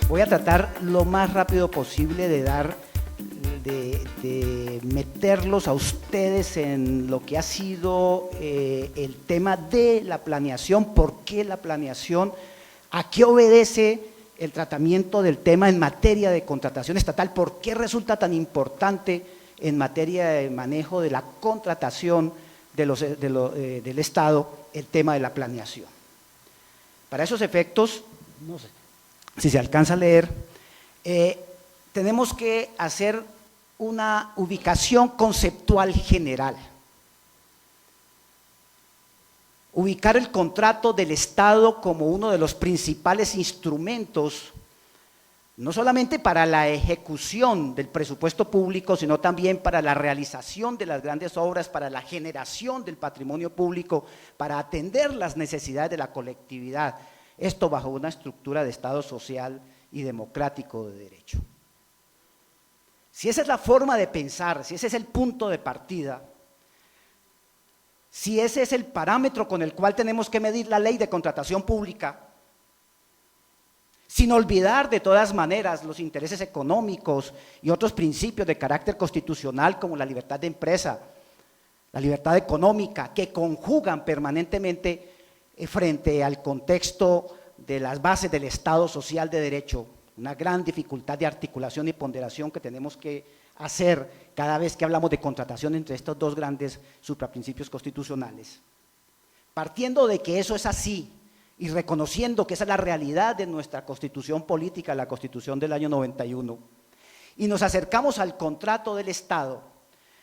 Voy a tratar lo más rápido posible de meterlos a ustedes en lo que ha sido el tema de la planeación, por qué la planeación, a qué obedece el tratamiento del tema en materia de contratación estatal, por qué resulta tan importante en materia de manejo de la contratación del Estado el tema de la planeación. Para esos efectos, no sé si se alcanza a leer, tenemos que hacer una ubicación conceptual general. Ubicar el contrato del Estado como uno de los principales instrumentos, no solamente para la ejecución del presupuesto público, sino también para la realización de las grandes obras, para la generación del patrimonio público, para atender las necesidades de la colectividad. Esto bajo una estructura de Estado social y democrático de derecho. Si esa es la forma de pensar, si ese es el punto de partida, si ese es el parámetro con el cual tenemos que medir la ley de contratación pública, sin olvidar de todas maneras los intereses económicos y otros principios de carácter constitucional como la libertad de empresa, la libertad económica, que conjugan permanentemente frente al contexto de las bases del Estado social de derecho, una gran dificultad de articulación y ponderación que tenemos que hacer cada vez que hablamos de contratación entre estos dos grandes supraprincipios constitucionales. Partiendo de que eso es así y reconociendo que esa es la realidad de nuestra Constitución política, la Constitución del año 91, y nos acercamos al contrato del Estado,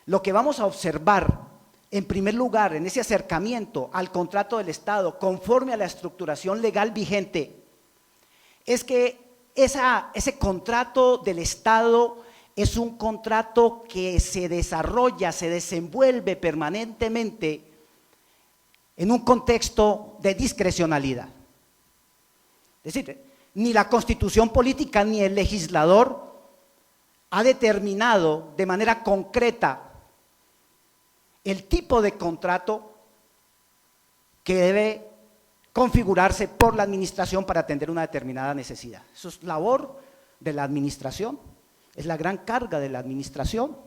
lo que vamos a observar en primer lugar, en ese acercamiento al contrato del Estado, conforme a la estructuración legal vigente, es que ese contrato del Estado es un contrato que se desarrolla, se desenvuelve permanentemente en un contexto de discrecionalidad. Es decir, ni la Constitución política ni el legislador ha determinado de manera concreta el tipo de contrato que debe configurarse por la administración para atender una determinada necesidad. Eso es labor de la administración, es la gran carga de la administración.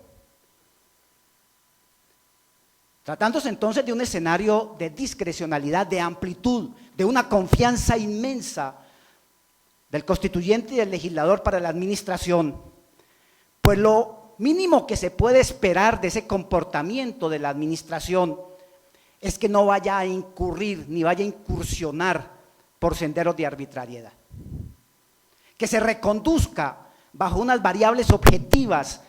Tratándose entonces de un escenario de discrecionalidad, de amplitud, de una confianza inmensa del constituyente y del legislador para la administración, pues lo mínimo que se puede esperar de ese comportamiento de la administración es que no vaya a incurrir ni vaya a incursionar por senderos de arbitrariedad. Que se reconduzca bajo unas variables objetivas,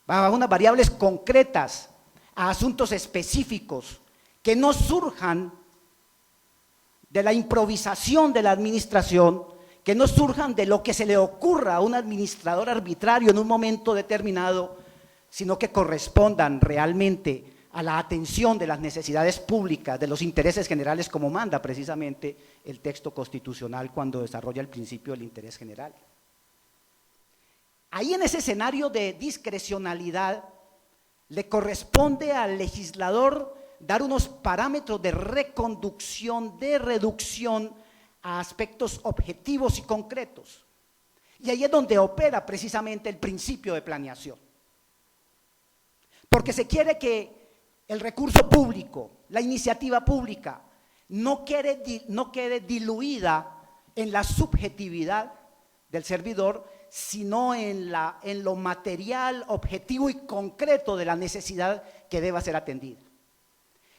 bajo unas variables concretas a asuntos específicos que no surjan de la improvisación de la administración, que no surjan de lo que se le ocurra a un administrador arbitrario en un momento determinado, sino que correspondan realmente a la atención de las necesidades públicas, de los intereses generales, como manda precisamente el texto constitucional cuando desarrolla el principio del interés general. Ahí en ese escenario de discrecionalidad le corresponde al legislador dar unos parámetros de reconducción, de reducción a aspectos objetivos y concretos. Y ahí es donde opera precisamente el principio de planeación. Porque se quiere que el recurso público, la iniciativa pública, no quede diluida en la subjetividad del servidor, sino en lo material, objetivo y concreto de la necesidad que deba ser atendida.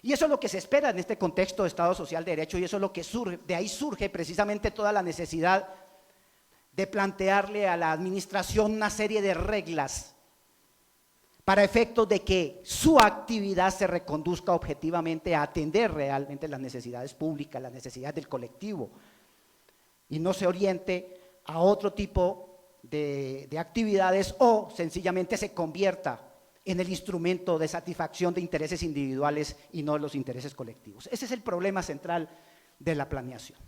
Y eso es lo que se espera en este contexto de Estado social de derecho, y eso es lo que surge, de ahí surge precisamente toda la necesidad de plantearle a la administración una serie de reglas para efectos de que su actividad se reconduzca objetivamente a atender realmente las necesidades públicas, las necesidades del colectivo, y no se oriente a otro tipo de actividades o sencillamente se convierta en el instrumento de satisfacción de intereses individuales y no de los intereses colectivos. Ese es el problema central de la planeación.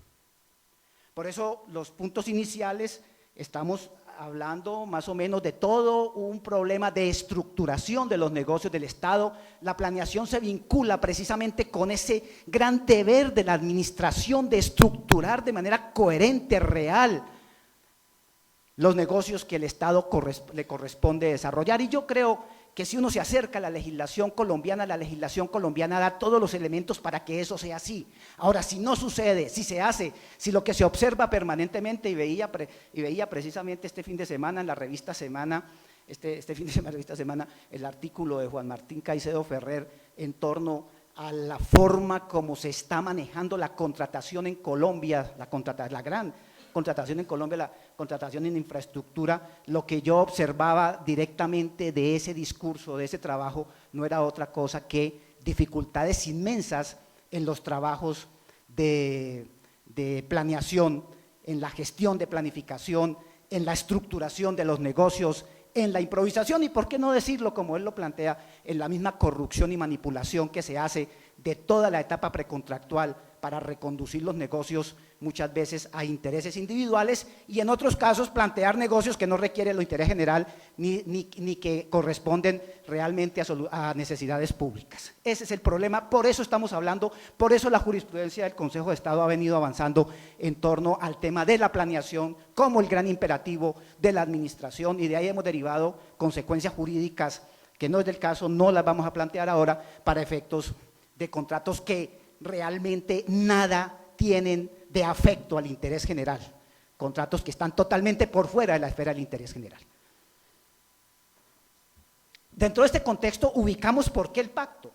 Por eso los puntos iniciales estamos hablando más o menos de todo un problema de estructuración de los negocios del Estado. La planeación se vincula precisamente con ese gran deber de la administración de estructurar de manera coherente, real, los negocios que el Estado le corresponde desarrollar. Y yo creo que si uno se acerca a la legislación colombiana da todos los elementos para que eso sea así. Ahora, si no sucede, si se hace, si lo que se observa permanentemente, y veía precisamente este fin de semana en la revista Semana, el artículo de Juan Martín Caicedo Ferrer en torno a la forma como se está manejando la contratación en Colombia, la gran contratación en Colombia, la contratación en infraestructura. Lo que yo observaba directamente de ese discurso, de ese trabajo, no era otra cosa que dificultades inmensas en los trabajos de planeación, en la gestión de planificación, en la estructuración de los negocios, en la improvisación y, por qué no decirlo como él lo plantea, en la misma corrupción y manipulación que se hace de toda la etapa precontractual para reconducir los negocios muchas veces a intereses individuales y en otros casos plantear negocios que no requieren el interés general ni que corresponden realmente a necesidades públicas. Ese es el problema, por eso estamos hablando, por eso la jurisprudencia del Consejo de Estado ha venido avanzando en torno al tema de la planeación como el gran imperativo de la administración, y de ahí hemos derivado consecuencias jurídicas que no es del caso, no las vamos a plantear ahora, para efectos de contratos que realmente nada tienen de afecto al interés general, contratos que están totalmente por fuera de la esfera del interés general. Dentro de este contexto ubicamos por qué el pacto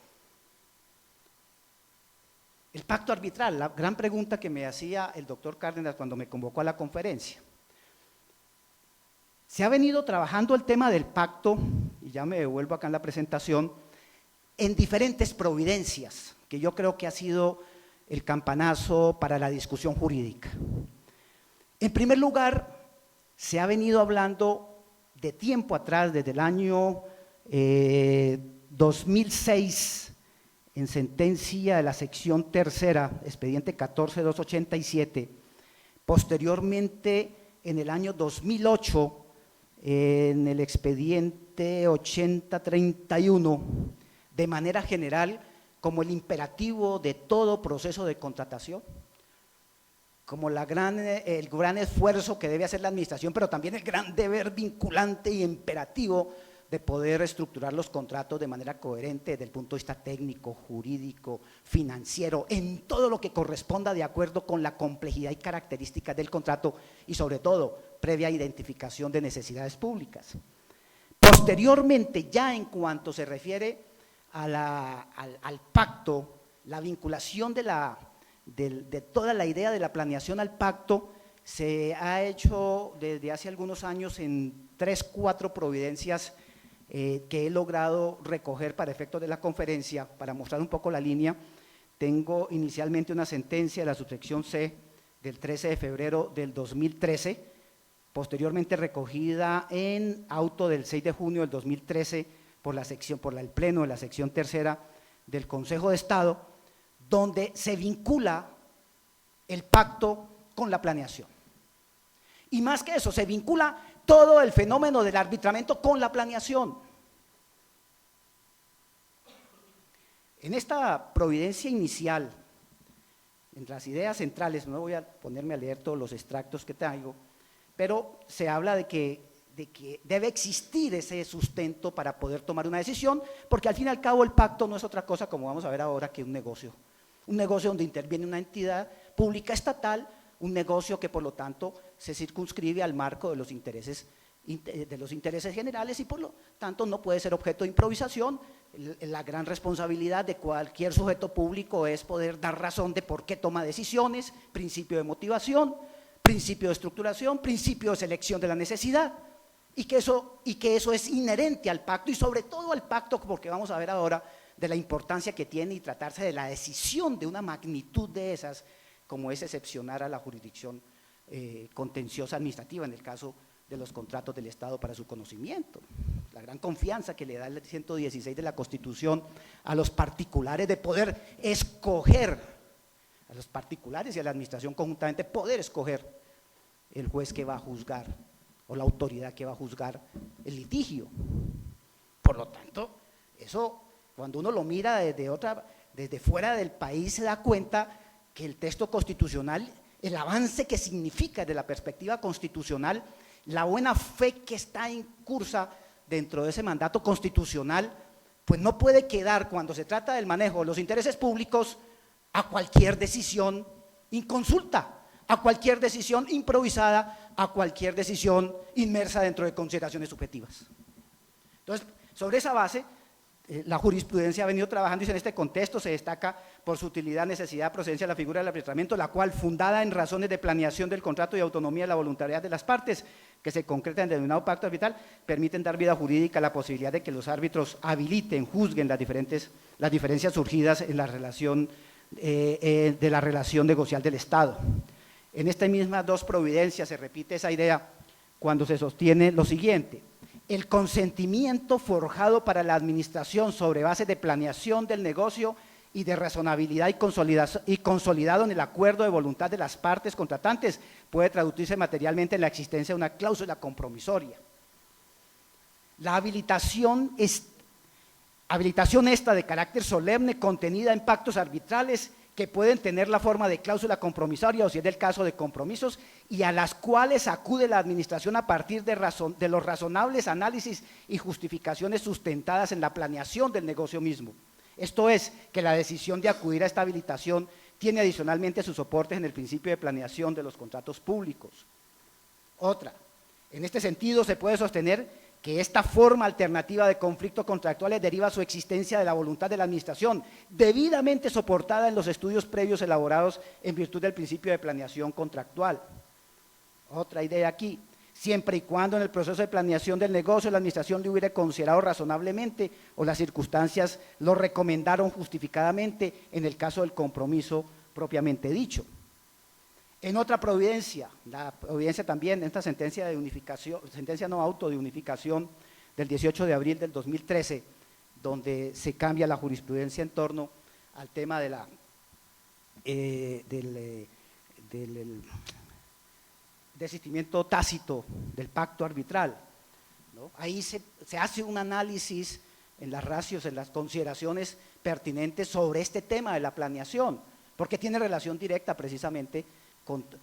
arbitral, la gran pregunta que me hacía el doctor Cárdenas cuando me convocó a la conferencia. Se ha venido trabajando el tema del pacto, y ya me devuelvo acá en la presentación, en diferentes providencias, que yo creo que ha sido el campanazo para la discusión jurídica. En primer lugar, se ha venido hablando de tiempo atrás, desde el año 2006, en sentencia de la sección tercera, expediente 14.287, posteriormente en el año 2008, en el expediente 8031, de manera general, como el imperativo de todo proceso de contratación, como el gran esfuerzo que debe hacer la administración, pero también el gran deber vinculante y imperativo de poder estructurar los contratos de manera coherente desde el punto de vista técnico, jurídico, financiero, en todo lo que corresponda de acuerdo con la complejidad y características del contrato y sobre todo previa identificación de necesidades públicas. Posteriormente, ya en cuanto se refiere al pacto, la vinculación de toda la idea de la planeación al pacto se ha hecho desde hace algunos años en 3, 4 providencias que he logrado recoger para efectos de la conferencia, para mostrar un poco la línea. Tengo inicialmente una sentencia de la subsección C del 13 de febrero del 2013, posteriormente recogida en auto del 6 de junio del 2013 por el Pleno de la sección tercera del Consejo de Estado, donde se vincula el pacto con la planeación. Y más que eso, se vincula todo el fenómeno del arbitramiento con la planeación. En esta providencia inicial, entre las ideas centrales, no voy a ponerme a leer todos los extractos que traigo, pero se habla de que debe existir ese sustento para poder tomar una decisión, porque al fin y al cabo el pacto no es otra cosa, como vamos a ver ahora, que un negocio donde interviene una entidad pública estatal, un negocio que por lo tanto se circunscribe al marco de los intereses generales y por lo tanto no puede ser objeto de improvisación. La gran responsabilidad de cualquier sujeto público es poder dar razón de por qué toma decisiones, principio de motivación, principio de estructuración, principio de selección de la necesidad. Y que eso es inherente al pacto y sobre todo al pacto, porque vamos a ver ahora de la importancia que tiene y tratarse de la decisión de una magnitud de esas, como es excepcionar a la jurisdicción contenciosa administrativa en el caso de los contratos del Estado para su conocimiento. la gran confianza que le da el 116 de la Constitución a los particulares de poder escoger, a los particulares y a la administración conjuntamente, poder escoger el juez que va a juzgar o la autoridad que va a juzgar el litigio. Por lo tanto, eso cuando uno lo mira desde fuera del país se da cuenta que el texto constitucional, el avance que significa desde la perspectiva constitucional, la buena fe que está en cursa dentro de ese mandato constitucional, pues no puede quedar cuando se trata del manejo de los intereses públicos a cualquier decisión inconsulta, a cualquier decisión improvisada, a cualquier decisión inmersa dentro de consideraciones subjetivas. Entonces, sobre esa base, la jurisprudencia ha venido trabajando y en este contexto se destaca por su utilidad, necesidad, procedencia de la figura del arbitramiento, la cual, fundada en razones de planeación del contrato y autonomía de la voluntariedad de las partes, que se concretan en el denominado pacto arbitral, permiten dar vida jurídica a la posibilidad de que los árbitros habiliten, juzguen las diferencias surgidas en la relación de la relación negocial del Estado. En estas mismas dos providencias se repite esa idea cuando se sostiene lo siguiente: el consentimiento forjado para la administración sobre base de planeación del negocio y de razonabilidad y consolidado en el acuerdo de voluntad de las partes contratantes puede traducirse materialmente en la existencia de una cláusula compromisoria. La habilitación esta de carácter solemne contenida en pactos arbitrales que pueden tener la forma de cláusula compromisoria o si es del caso de compromisos y a las cuales acude la administración a partir de los razonables análisis y justificaciones sustentadas en la planeación del negocio mismo. Esto es, que la decisión de acudir a esta habilitación tiene adicionalmente sus soportes en el principio de planeación de los contratos públicos. Otra, en este sentido se puede sostener que esta forma alternativa de conflictos contractuales deriva su existencia de la voluntad de la administración, debidamente soportada en los estudios previos elaborados en virtud del principio de planeación contractual. Otra idea aquí: siempre y cuando en el proceso de planeación del negocio la administración le hubiera considerado razonablemente o las circunstancias lo recomendaron justificadamente en el caso del compromiso propiamente dicho. En otra providencia, la providencia también, en esta sentencia de unificación, sentencia no auto de unificación del 18 de abril del 2013, donde se cambia la jurisprudencia en torno al tema de del desistimiento tácito del pacto arbitral, ¿no? Ahí se hace un análisis en las ratios, en las consideraciones pertinentes sobre este tema de la planeación, porque tiene relación directa precisamente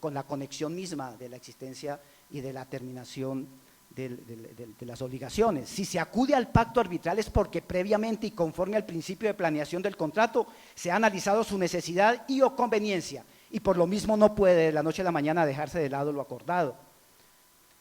con la conexión misma de la existencia y de la terminación de las obligaciones. Si se acude al pacto arbitral es porque previamente y conforme al principio de planeación del contrato se ha analizado su necesidad y o conveniencia, y por lo mismo no puede de la noche a la mañana dejarse de lado lo acordado.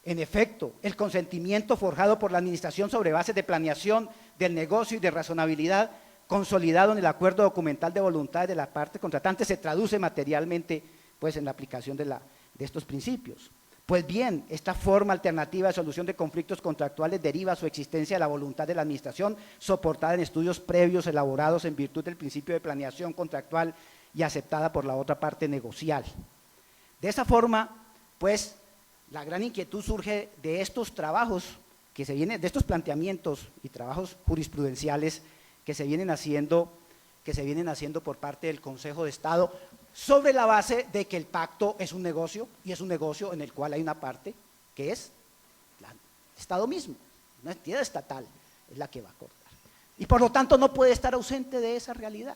En efecto, el consentimiento forjado por la administración sobre base de planeación del negocio y de razonabilidad consolidado en el acuerdo documental de voluntades de la parte contratante se traduce materialmente pues en la aplicación de estos principios. Pues bien, esta forma alternativa de solución de conflictos contractuales deriva su existencia de la voluntad de la administración soportada en estudios previos elaborados en virtud del principio de planeación contractual y aceptada por la otra parte negocial. De esa forma, pues, la gran inquietud surge de estos trabajos que se vienen, de estos planteamientos y trabajos jurisprudenciales que se vienen haciendo por parte del Consejo de Estado, sobre la base de que el pacto es un negocio, y es un negocio en el cual hay una parte que es el Estado mismo, una entidad estatal es la que va a acordar, y por lo tanto no puede estar ausente de esa realidad.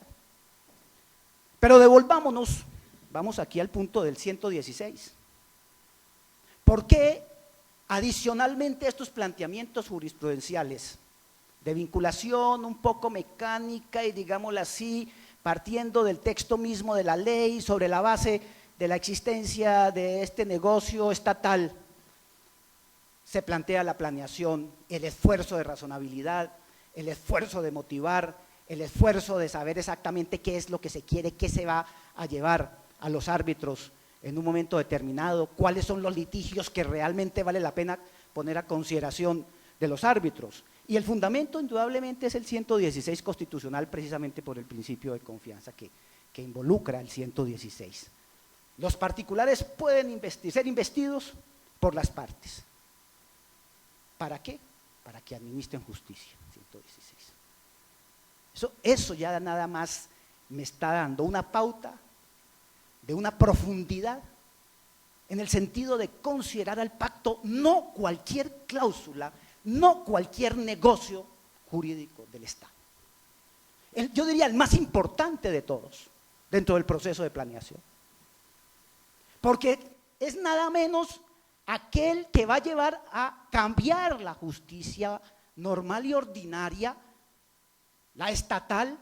Pero devolvámonos, vamos aquí al punto del 116. ¿Por qué adicionalmente a estos planteamientos jurisprudenciales de vinculación un poco mecánica y digámoslo así, partiendo del texto mismo de la ley, sobre la base de la existencia de este negocio estatal, se plantea la planeación, el esfuerzo de razonabilidad, el esfuerzo de motivar, el esfuerzo de saber exactamente qué es lo que se quiere, qué se va a llevar a los árbitros en un momento determinado, cuáles son los litigios que realmente vale la pena poner a consideración de los árbitros? Y el fundamento indudablemente es el 116 constitucional, precisamente por el principio de confianza que involucra el 116. Los particulares pueden ser investidos por las partes. ¿Para qué? para que administren justicia, 116. Eso ya nada más me está dando una pauta de una profundidad en el sentido de considerar al pacto no cualquier cláusula, no cualquier negocio jurídico del Estado. Yo diría el más importante de todos dentro del proceso de planeación, porque es nada menos aquel que va a llevar a cambiar la justicia normal y ordinaria, la estatal,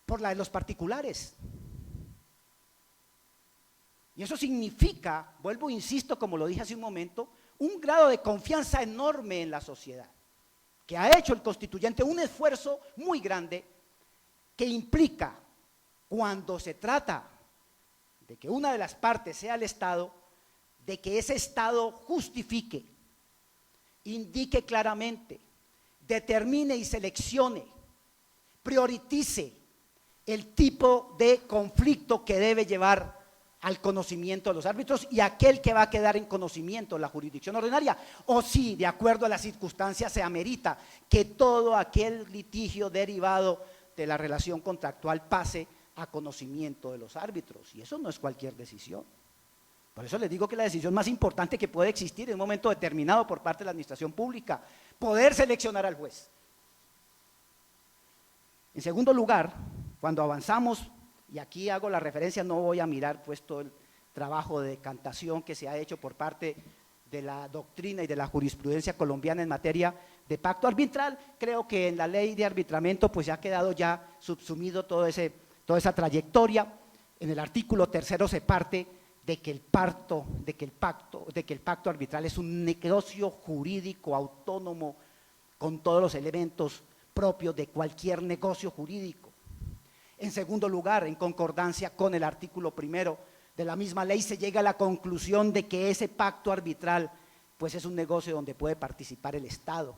por la de los particulares. Y eso significa, vuelvo, insisto, como lo dije hace un momento, un grado de confianza enorme en la sociedad, que ha hecho el constituyente un esfuerzo muy grande que implica, cuando se trata de que una de las partes sea el Estado, de que ese Estado justifique, indique claramente, determine y seleccione, priorice el tipo de conflicto que debe llevar al conocimiento de los árbitros y aquel que va a quedar en conocimiento de la jurisdicción ordinaria, o si de acuerdo a las circunstancias se amerita que todo aquel litigio derivado de la relación contractual pase a conocimiento de los árbitros, y eso no es cualquier decisión. Por eso les digo que la decisión más importante que puede existir en un momento determinado por parte de la administración pública, poder seleccionar al juez. En segundo lugar, cuando avanzamos, y aquí hago la referencia, no voy a mirar pues todo el trabajo de decantación que se ha hecho por parte de la doctrina y de la jurisprudencia colombiana en materia de pacto arbitral, creo que en la ley de arbitramiento pues ya ha quedado ya subsumido toda esa trayectoria. En el artículo 3 se parte de que el pacto arbitral es un negocio jurídico autónomo con todos los elementos propios de cualquier negocio jurídico. En segundo lugar, en concordancia con el artículo 1 de la misma ley, se llega a la conclusión de que ese pacto arbitral pues es un negocio donde puede participar el Estado.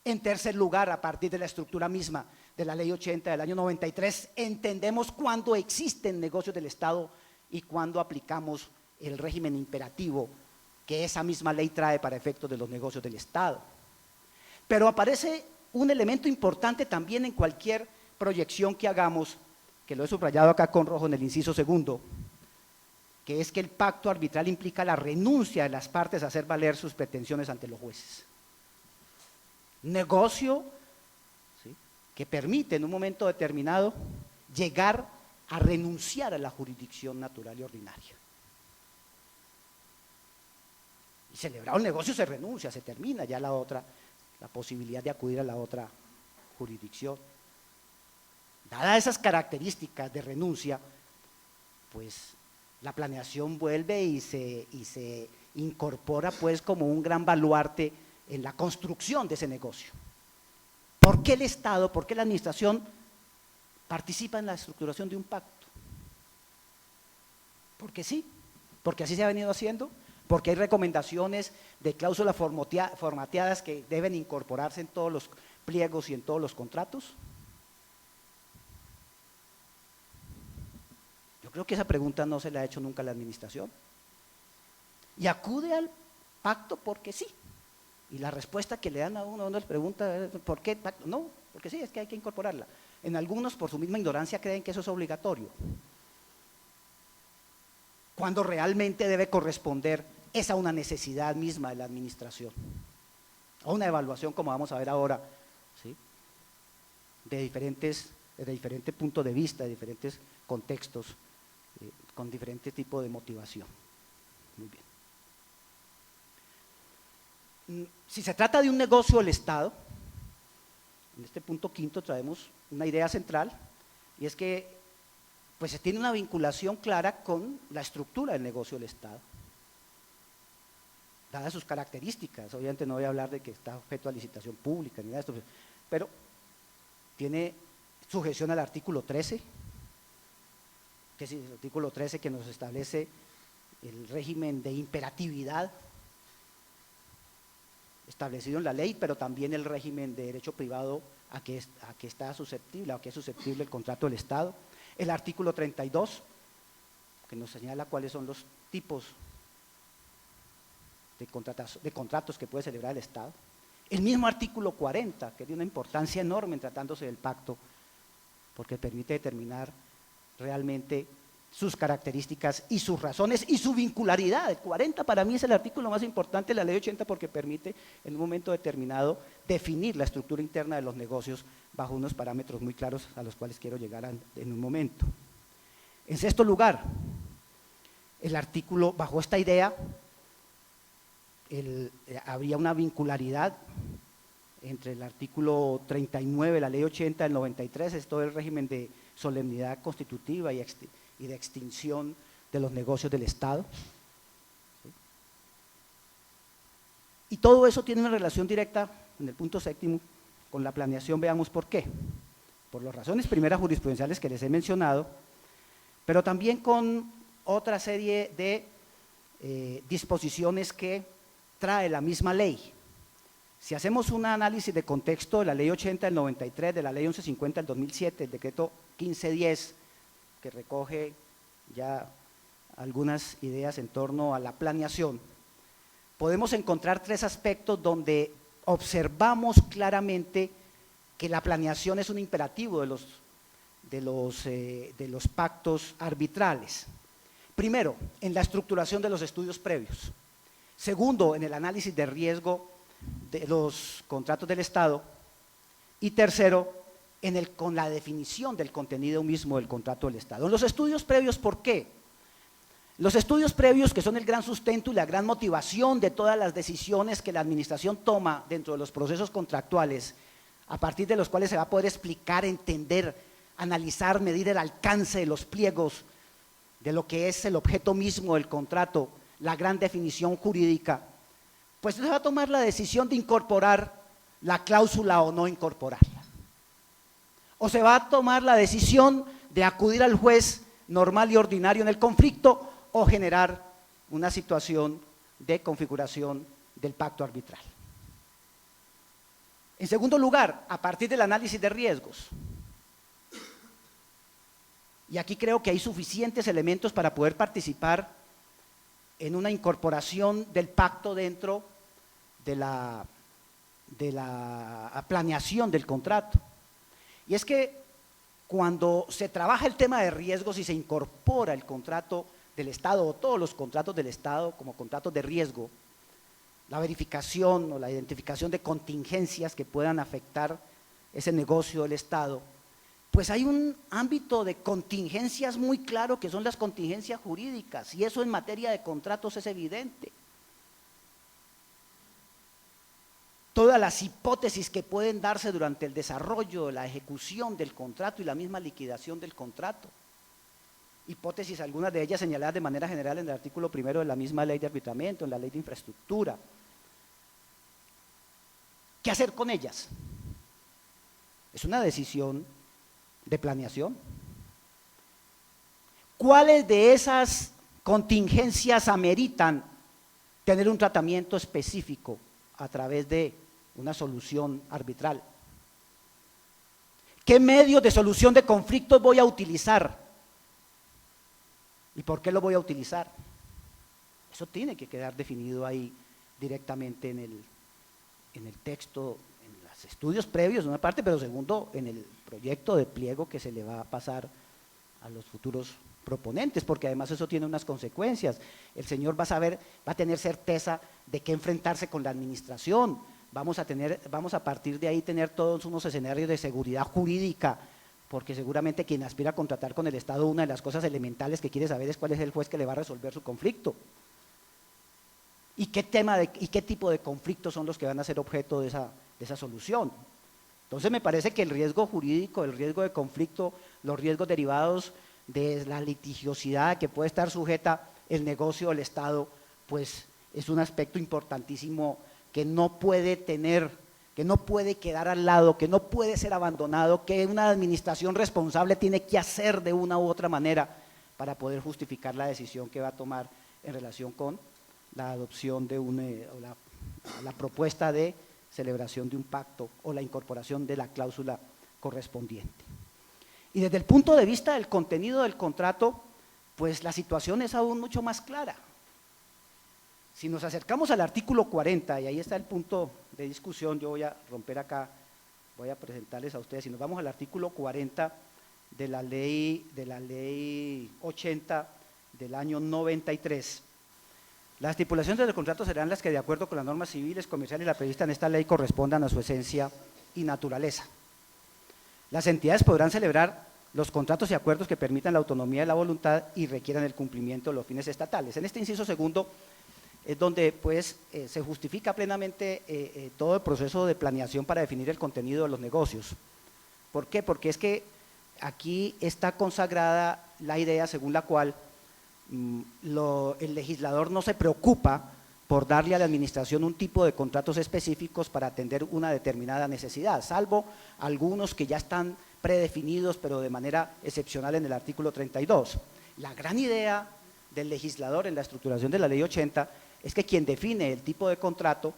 En tercer lugar, a partir de la estructura misma de la ley 80 del año 93, entendemos cuándo existen negocios del Estado y cuándo aplicamos el régimen imperativo que esa misma ley trae para efectos de los negocios del Estado. Pero aparece un elemento importante también en cualquier proyección que hagamos, que lo he subrayado acá con rojo en el inciso segundo, que es que el pacto arbitral implica la renuncia de las partes a hacer valer sus pretensiones ante los jueces. Negocio, ¿sí?, que permite en un momento determinado llegar a renunciar a la jurisdicción natural y ordinaria. Y celebrado el negocio se renuncia, se termina ya la posibilidad de acudir a la otra jurisdicción. Dadas esas características de renuncia, pues la planeación vuelve y se incorpora pues como un gran baluarte en la construcción de ese negocio. ¿Por qué el Estado, por qué la administración participa en la estructuración de un pacto? Porque sí, porque así se ha venido haciendo, porque hay recomendaciones de cláusulas formateadas que deben incorporarse en todos los pliegos y en todos los contratos. Yo creo que esa pregunta no se la ha hecho nunca la administración. Y acude al pacto porque sí. Y la respuesta que le dan a uno les pregunta, ¿por qué pacto? No, porque sí, es que hay que incorporarla. En algunos, por su misma ignorancia, creen que eso es obligatorio, cuando realmente debe corresponder es a una necesidad misma de la administración, a una evaluación, como vamos a ver ahora, ¿sí?, de diferentes puntos de vista, de diferentes contextos, con diferente tipo de motivación. Muy bien. Si se trata de un negocio del Estado, en este punto quinto traemos una idea central, y es que pues se tiene una vinculación clara con la estructura del negocio del Estado, dadas sus características. Obviamente no voy a hablar de que está sujeto a licitación pública ni nada de esto, pero tiene sujeción al artículo 13, que es el artículo 13 que nos establece el régimen de imperatividad establecido en la ley, pero también el régimen de derecho privado a que está susceptible, a que es susceptible el contrato del Estado. El artículo 32, que nos señala cuáles son los tipos de contratos que puede celebrar el Estado. El mismo artículo 40, que tiene una importancia enorme en tratándose del pacto, porque permite determinar realmente sus características y sus razones y su vincularidad. El 40 para mí es el artículo más importante de la ley 80 porque permite en un momento determinado definir la estructura interna de los negocios bajo unos parámetros muy claros a los cuales quiero llegar en un momento. En sexto lugar, el artículo, bajo esta idea, habría una vincularidad entre el artículo 39 de la ley 80 del 93, es todo el régimen de solemnidad constitutiva y de extinción de los negocios del Estado. ¿Sí? Y todo eso tiene una relación directa, en el punto séptimo, con la planeación. Veamos por qué. Por las razones primeras jurisprudenciales que les he mencionado, pero también con otra serie de disposiciones que trae la misma ley. Si hacemos un análisis de contexto de la ley 80 del 93, de la ley 1150 del 2007, el decreto 1510, que recoge ya algunas ideas en torno a la planeación, podemos encontrar tres aspectos donde observamos claramente que la planeación es un imperativo de los pactos arbitrales. Primero, en la estructuración de los estudios previos. Segundo, en el análisis de riesgo de los contratos del Estado. Y tercero, con la definición del contenido mismo del contrato del Estado. En los estudios previos, ¿por qué? Los estudios previos, que son el gran sustento y la gran motivación de todas las decisiones que la administración toma dentro de los procesos contractuales, a partir de los cuales se va a poder explicar, entender, analizar, medir el alcance de los pliegos, de lo que es el objeto mismo del contrato, la gran definición jurídica, pues se va a tomar la decisión de incorporar la cláusula o no incorporarla. O se va a tomar la decisión de acudir al juez normal y ordinario en el conflicto o generar una situación de configuración del pacto arbitral. En segundo lugar, a partir del análisis de riesgos. Y aquí creo que hay suficientes elementos para poder participar en una incorporación del pacto dentro de la planeación del contrato. Y es que cuando se trabaja el tema de riesgos y se incorpora el contrato del Estado o todos los contratos del Estado como contratos de riesgo, la verificación o la identificación de contingencias que puedan afectar ese negocio del Estado, pues hay un ámbito de contingencias muy claro que son las contingencias jurídicas, y eso en materia de contratos es evidente. Todas las hipótesis que pueden darse durante el desarrollo, la ejecución del contrato y la misma liquidación del contrato. Hipótesis, algunas de ellas señaladas de manera general en el artículo primero de la misma ley de arbitramiento, en la ley de infraestructura. ¿Qué hacer con ellas? Es una decisión de planeación. ¿Cuáles de esas contingencias ameritan tener un tratamiento específico a través de una solución arbitral? ¿Qué medios de solución de conflictos voy a utilizar? ¿Y por qué lo voy a utilizar? Eso tiene que quedar definido ahí directamente en el texto, en los estudios previos, una parte, pero segundo, en el proyecto de pliego que se le va a pasar a los futuros proponentes, porque además eso tiene unas consecuencias. El señor va a tener certeza de qué enfrentarse con la administración. Vamos a partir de ahí tener todos unos escenarios de seguridad jurídica, porque seguramente quien aspira a contratar con el Estado, una de las cosas elementales que quiere saber es cuál es el juez que le va a resolver su conflicto. ¿Y qué tipo de conflictos son los que van a ser objeto de esa solución? Entonces me parece que el riesgo jurídico, el riesgo de conflicto, los riesgos derivados de la litigiosidad que puede estar sujeta el negocio del Estado, pues es un aspecto importantísimo que no puede quedar al lado, que no puede ser abandonado, que una administración responsable tiene que hacer de una u otra manera para poder justificar la decisión que va a tomar en relación con la adopción de la propuesta de celebración de un pacto o la incorporación de la cláusula correspondiente. Y desde el punto de vista del contenido del contrato, pues la situación es aún mucho más clara. Si nos acercamos al artículo 40, y ahí está el punto de discusión, yo voy a romper acá, voy a presentarles a ustedes, si nos vamos al artículo 40 de la ley 80 del año 93, las estipulaciones del contrato serán las que de acuerdo con las normas civiles, comerciales y la prevista en esta ley correspondan a su esencia y naturaleza. Las entidades podrán celebrar los contratos y acuerdos que permitan la autonomía de la voluntad y requieran el cumplimiento de los fines estatales. En este inciso segundo es donde pues se justifica plenamente todo el proceso de planeación para definir el contenido de los negocios. ¿Por qué? Porque es que aquí está consagrada la idea según la cual el legislador no se preocupa por darle a la administración un tipo de contratos específicos para atender una determinada necesidad, salvo algunos que ya están predefinidos, pero de manera excepcional en el artículo 32. La gran idea del legislador en la estructuración de la ley 80 es que quien define el tipo de contrato,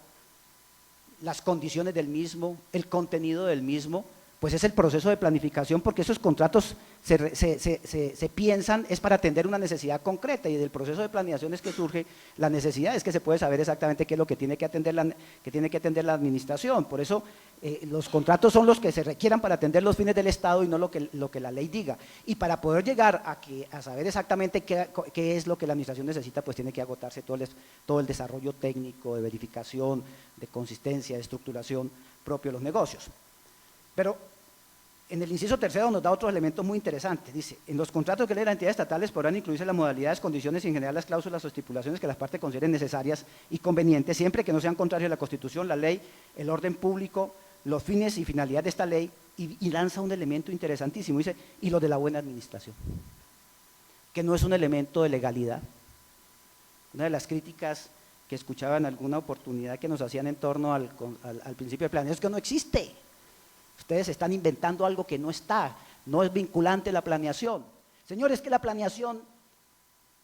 las condiciones del mismo, el contenido del mismo, pues es el proceso de planificación, porque esos contratos se piensan es para atender una necesidad concreta, y del proceso de planeación es que surge la necesidad, es que se puede saber exactamente qué es lo que tiene que atender la administración. Por eso los contratos son los que se requieran para atender los fines del Estado y no lo que la ley diga. Y para poder llegar a saber exactamente qué es lo que la administración necesita, pues tiene que agotarse todo el desarrollo técnico, de verificación, de consistencia, de estructuración propio de los negocios. Pero en el inciso tercero nos da otros elementos muy interesantes. Dice, en los contratos que leen las entidades estatales podrán incluirse las modalidades, condiciones y en general las cláusulas o estipulaciones que las partes consideren necesarias y convenientes, siempre que no sean contrarios a la Constitución, la ley, el orden público, los fines y finalidades de esta ley, y lanza un elemento interesantísimo, dice, y lo de la buena administración, que no es un elemento de legalidad. Una de las críticas que escuchaba en alguna oportunidad que nos hacían en torno al principio de planeación es que no existe. Ustedes están inventando algo que no está, no es vinculante la planeación. Señores, que la planeación,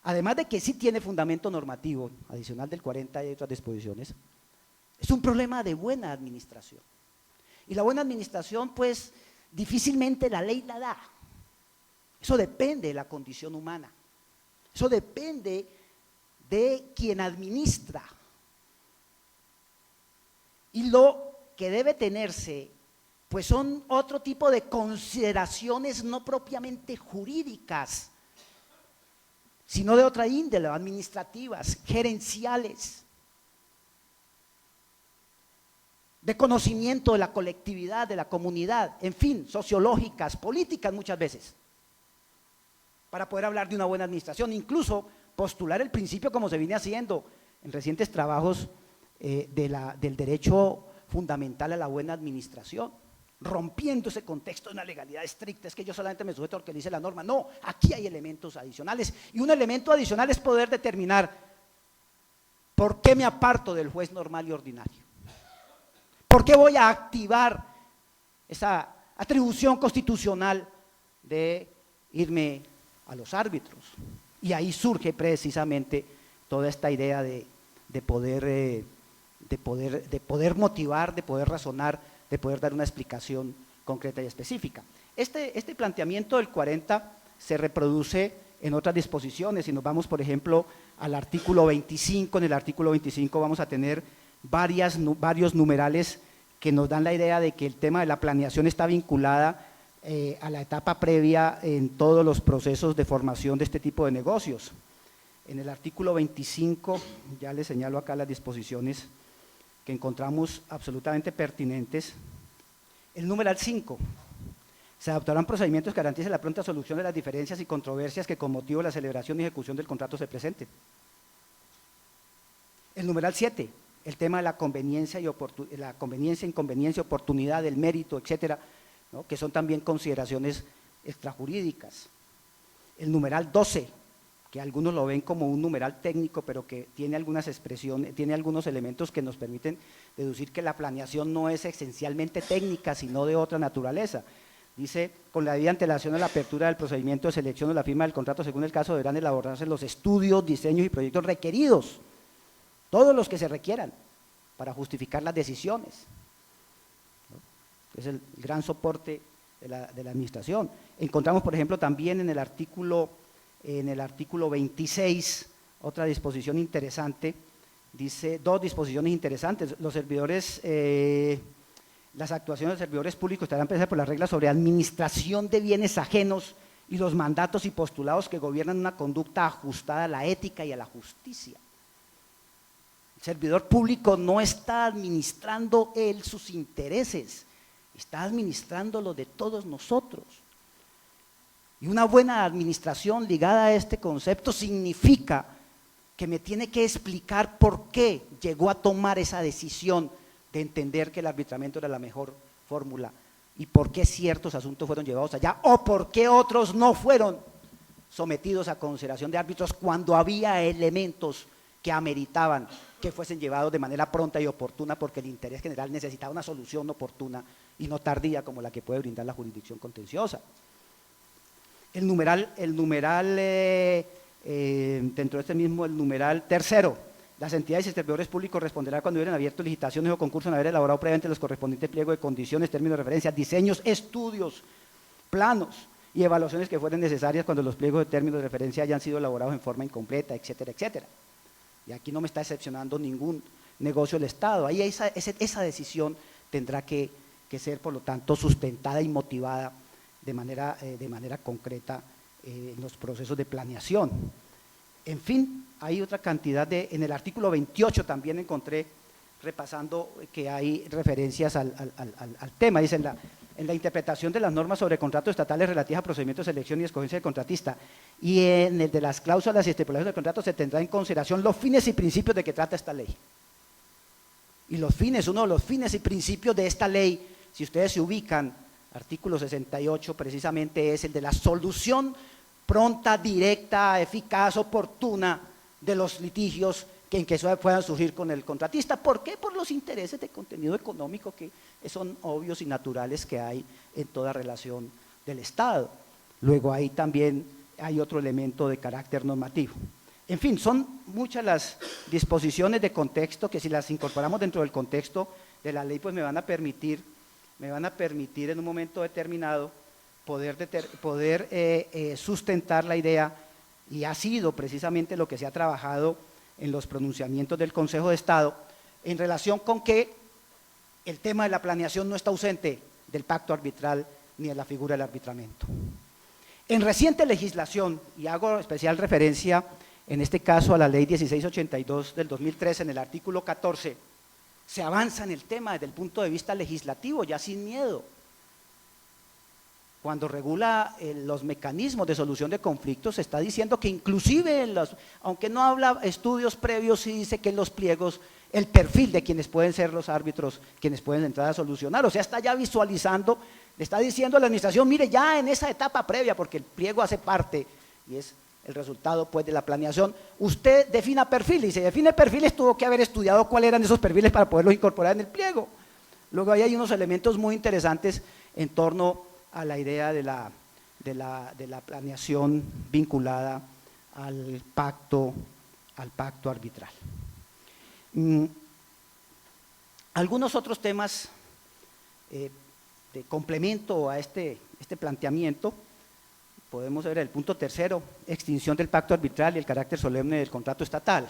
además de que sí tiene fundamento normativo, adicional del 40 y otras disposiciones, es un problema de buena administración. Y la buena administración, pues, difícilmente la ley la da. Eso depende de la condición humana. Eso depende de quien administra. Y lo que debe tenerse pues son otro tipo de consideraciones no propiamente jurídicas, sino de otra índole, administrativas, gerenciales, de conocimiento de la colectividad, de la comunidad, en fin, sociológicas, políticas muchas veces, para poder hablar de una buena administración, incluso postular el principio como se viene haciendo en recientes trabajos del derecho fundamental a la buena administración, rompiendo ese contexto de una legalidad estricta, es que yo solamente me sujeto a lo que dice la norma. No, aquí hay elementos adicionales, y un elemento adicional es poder determinar por qué me aparto del juez normal y ordinario, por qué voy a activar esa atribución constitucional de irme a los árbitros. Y ahí surge precisamente toda esta idea de poder motivar, de poder razonar, de poder dar una explicación concreta y específica. Este planteamiento del 40 se reproduce en otras disposiciones. Si nos vamos, por ejemplo, al artículo 25, en el artículo 25 vamos a tener varios numerales que nos dan la idea de que el tema de la planeación está vinculada a la etapa previa en todos los procesos de formación de este tipo de negocios. En el artículo 25, ya les señalo acá las disposiciones que encontramos absolutamente pertinentes. El numeral 5, se adoptarán procedimientos que garanticen la pronta solución de las diferencias y controversias que con motivo de la celebración y ejecución del contrato se presenten. El numeral 7, el tema de la conveniencia, inconveniencia, oportunidad, el mérito, etcétera, ¿no?, que son también consideraciones extrajurídicas. El numeral 12, que algunos lo ven como un numeral técnico, pero que tiene algunas expresiones, tiene algunos elementos que nos permiten deducir que la planeación no es esencialmente técnica, sino de otra naturaleza. Dice, con la debida antelación a la apertura del procedimiento de selección o la firma del contrato, según el caso, deberán elaborarse los estudios, diseños y proyectos requeridos, todos los que se requieran, para justificar las decisiones, ¿no? Es el gran soporte de la administración. Encontramos, por ejemplo, también en el artículo 26, otra disposición interesante, dice dos disposiciones interesantes. Los servidores, las actuaciones de servidores públicos estarán previstas por las reglas sobre administración de bienes ajenos y los mandatos y postulados que gobiernan una conducta ajustada a la ética y a la justicia. El servidor público no está administrando él sus intereses, está administrando lo de todos nosotros. Y una buena administración ligada a este concepto significa que me tiene que explicar por qué llegó a tomar esa decisión de entender que el arbitramiento era la mejor fórmula y por qué ciertos asuntos fueron llevados allá o por qué otros no fueron sometidos a consideración de árbitros cuando había elementos que ameritaban que fuesen llevados de manera pronta y oportuna porque el interés general necesitaba una solución oportuna y no tardía como la que puede brindar la jurisdicción contenciosa. El numeral dentro de este mismo, el numeral tercero, las entidades y servidores públicos responderán cuando hubieran abierto licitaciones o concursos en haber elaborado previamente los correspondientes pliegos de condiciones, términos de referencia, diseños, estudios, planos y evaluaciones que fueren necesarias cuando los pliegos de términos de referencia hayan sido elaborados en forma incompleta, etcétera, etcétera. Y aquí no me está excepcionando ningún negocio del Estado. Ahí esa decisión tendrá que ser, por lo tanto, sustentada y motivada de manera concreta en los procesos de planeación. En fin, hay otra cantidad en el artículo 28 también encontré, repasando, que hay referencias al tema. Dice, en la interpretación de las normas sobre contratos estatales relativas a procedimientos de selección y escogencia del contratista y en el de las cláusulas y estipulaciones del contrato se tendrá en consideración los fines y principios de que trata esta ley. Y los fines, uno de los fines y principios de esta ley, si ustedes se ubican, artículo 68 precisamente es el de la solución pronta, directa, eficaz, oportuna de los litigios en que puedan surgir con el contratista. ¿Por qué? Por los intereses de contenido económico que son obvios y naturales que hay en toda relación del Estado. Luego ahí también hay otro elemento de carácter normativo. En fin, son muchas las disposiciones de contexto que si las incorporamos dentro del contexto de la ley, pues me van a permitir en un momento determinado poder sustentar la idea, y ha sido precisamente lo que se ha trabajado en los pronunciamientos del Consejo de Estado, en relación con que el tema de la planeación no está ausente del pacto arbitral ni de la figura del arbitramiento. En reciente legislación, y hago especial referencia en este caso a la ley 1682 del 2013, en el artículo 14, se avanza en el tema desde el punto de vista legislativo, ya sin miedo. Cuando regula los mecanismos de solución de conflictos, se está diciendo que inclusive, aunque no habla estudios previos, sí dice que en los pliegos, el perfil de quienes pueden ser los árbitros, quienes pueden entrar a solucionar, o sea, está ya visualizando, le está diciendo a la administración, mire, ya en esa etapa previa, porque el pliego hace parte, y es el resultado pues de la planeación, usted defina perfiles, y si define perfiles tuvo que haber estudiado cuáles eran esos perfiles para poderlos incorporar en el pliego. Luego ahí hay unos elementos muy interesantes en torno a la idea de la planeación vinculada al pacto arbitral. Algunos otros temas de complemento a este planteamiento, podemos ver el punto tercero, extinción del pacto arbitral y el carácter solemne del contrato estatal.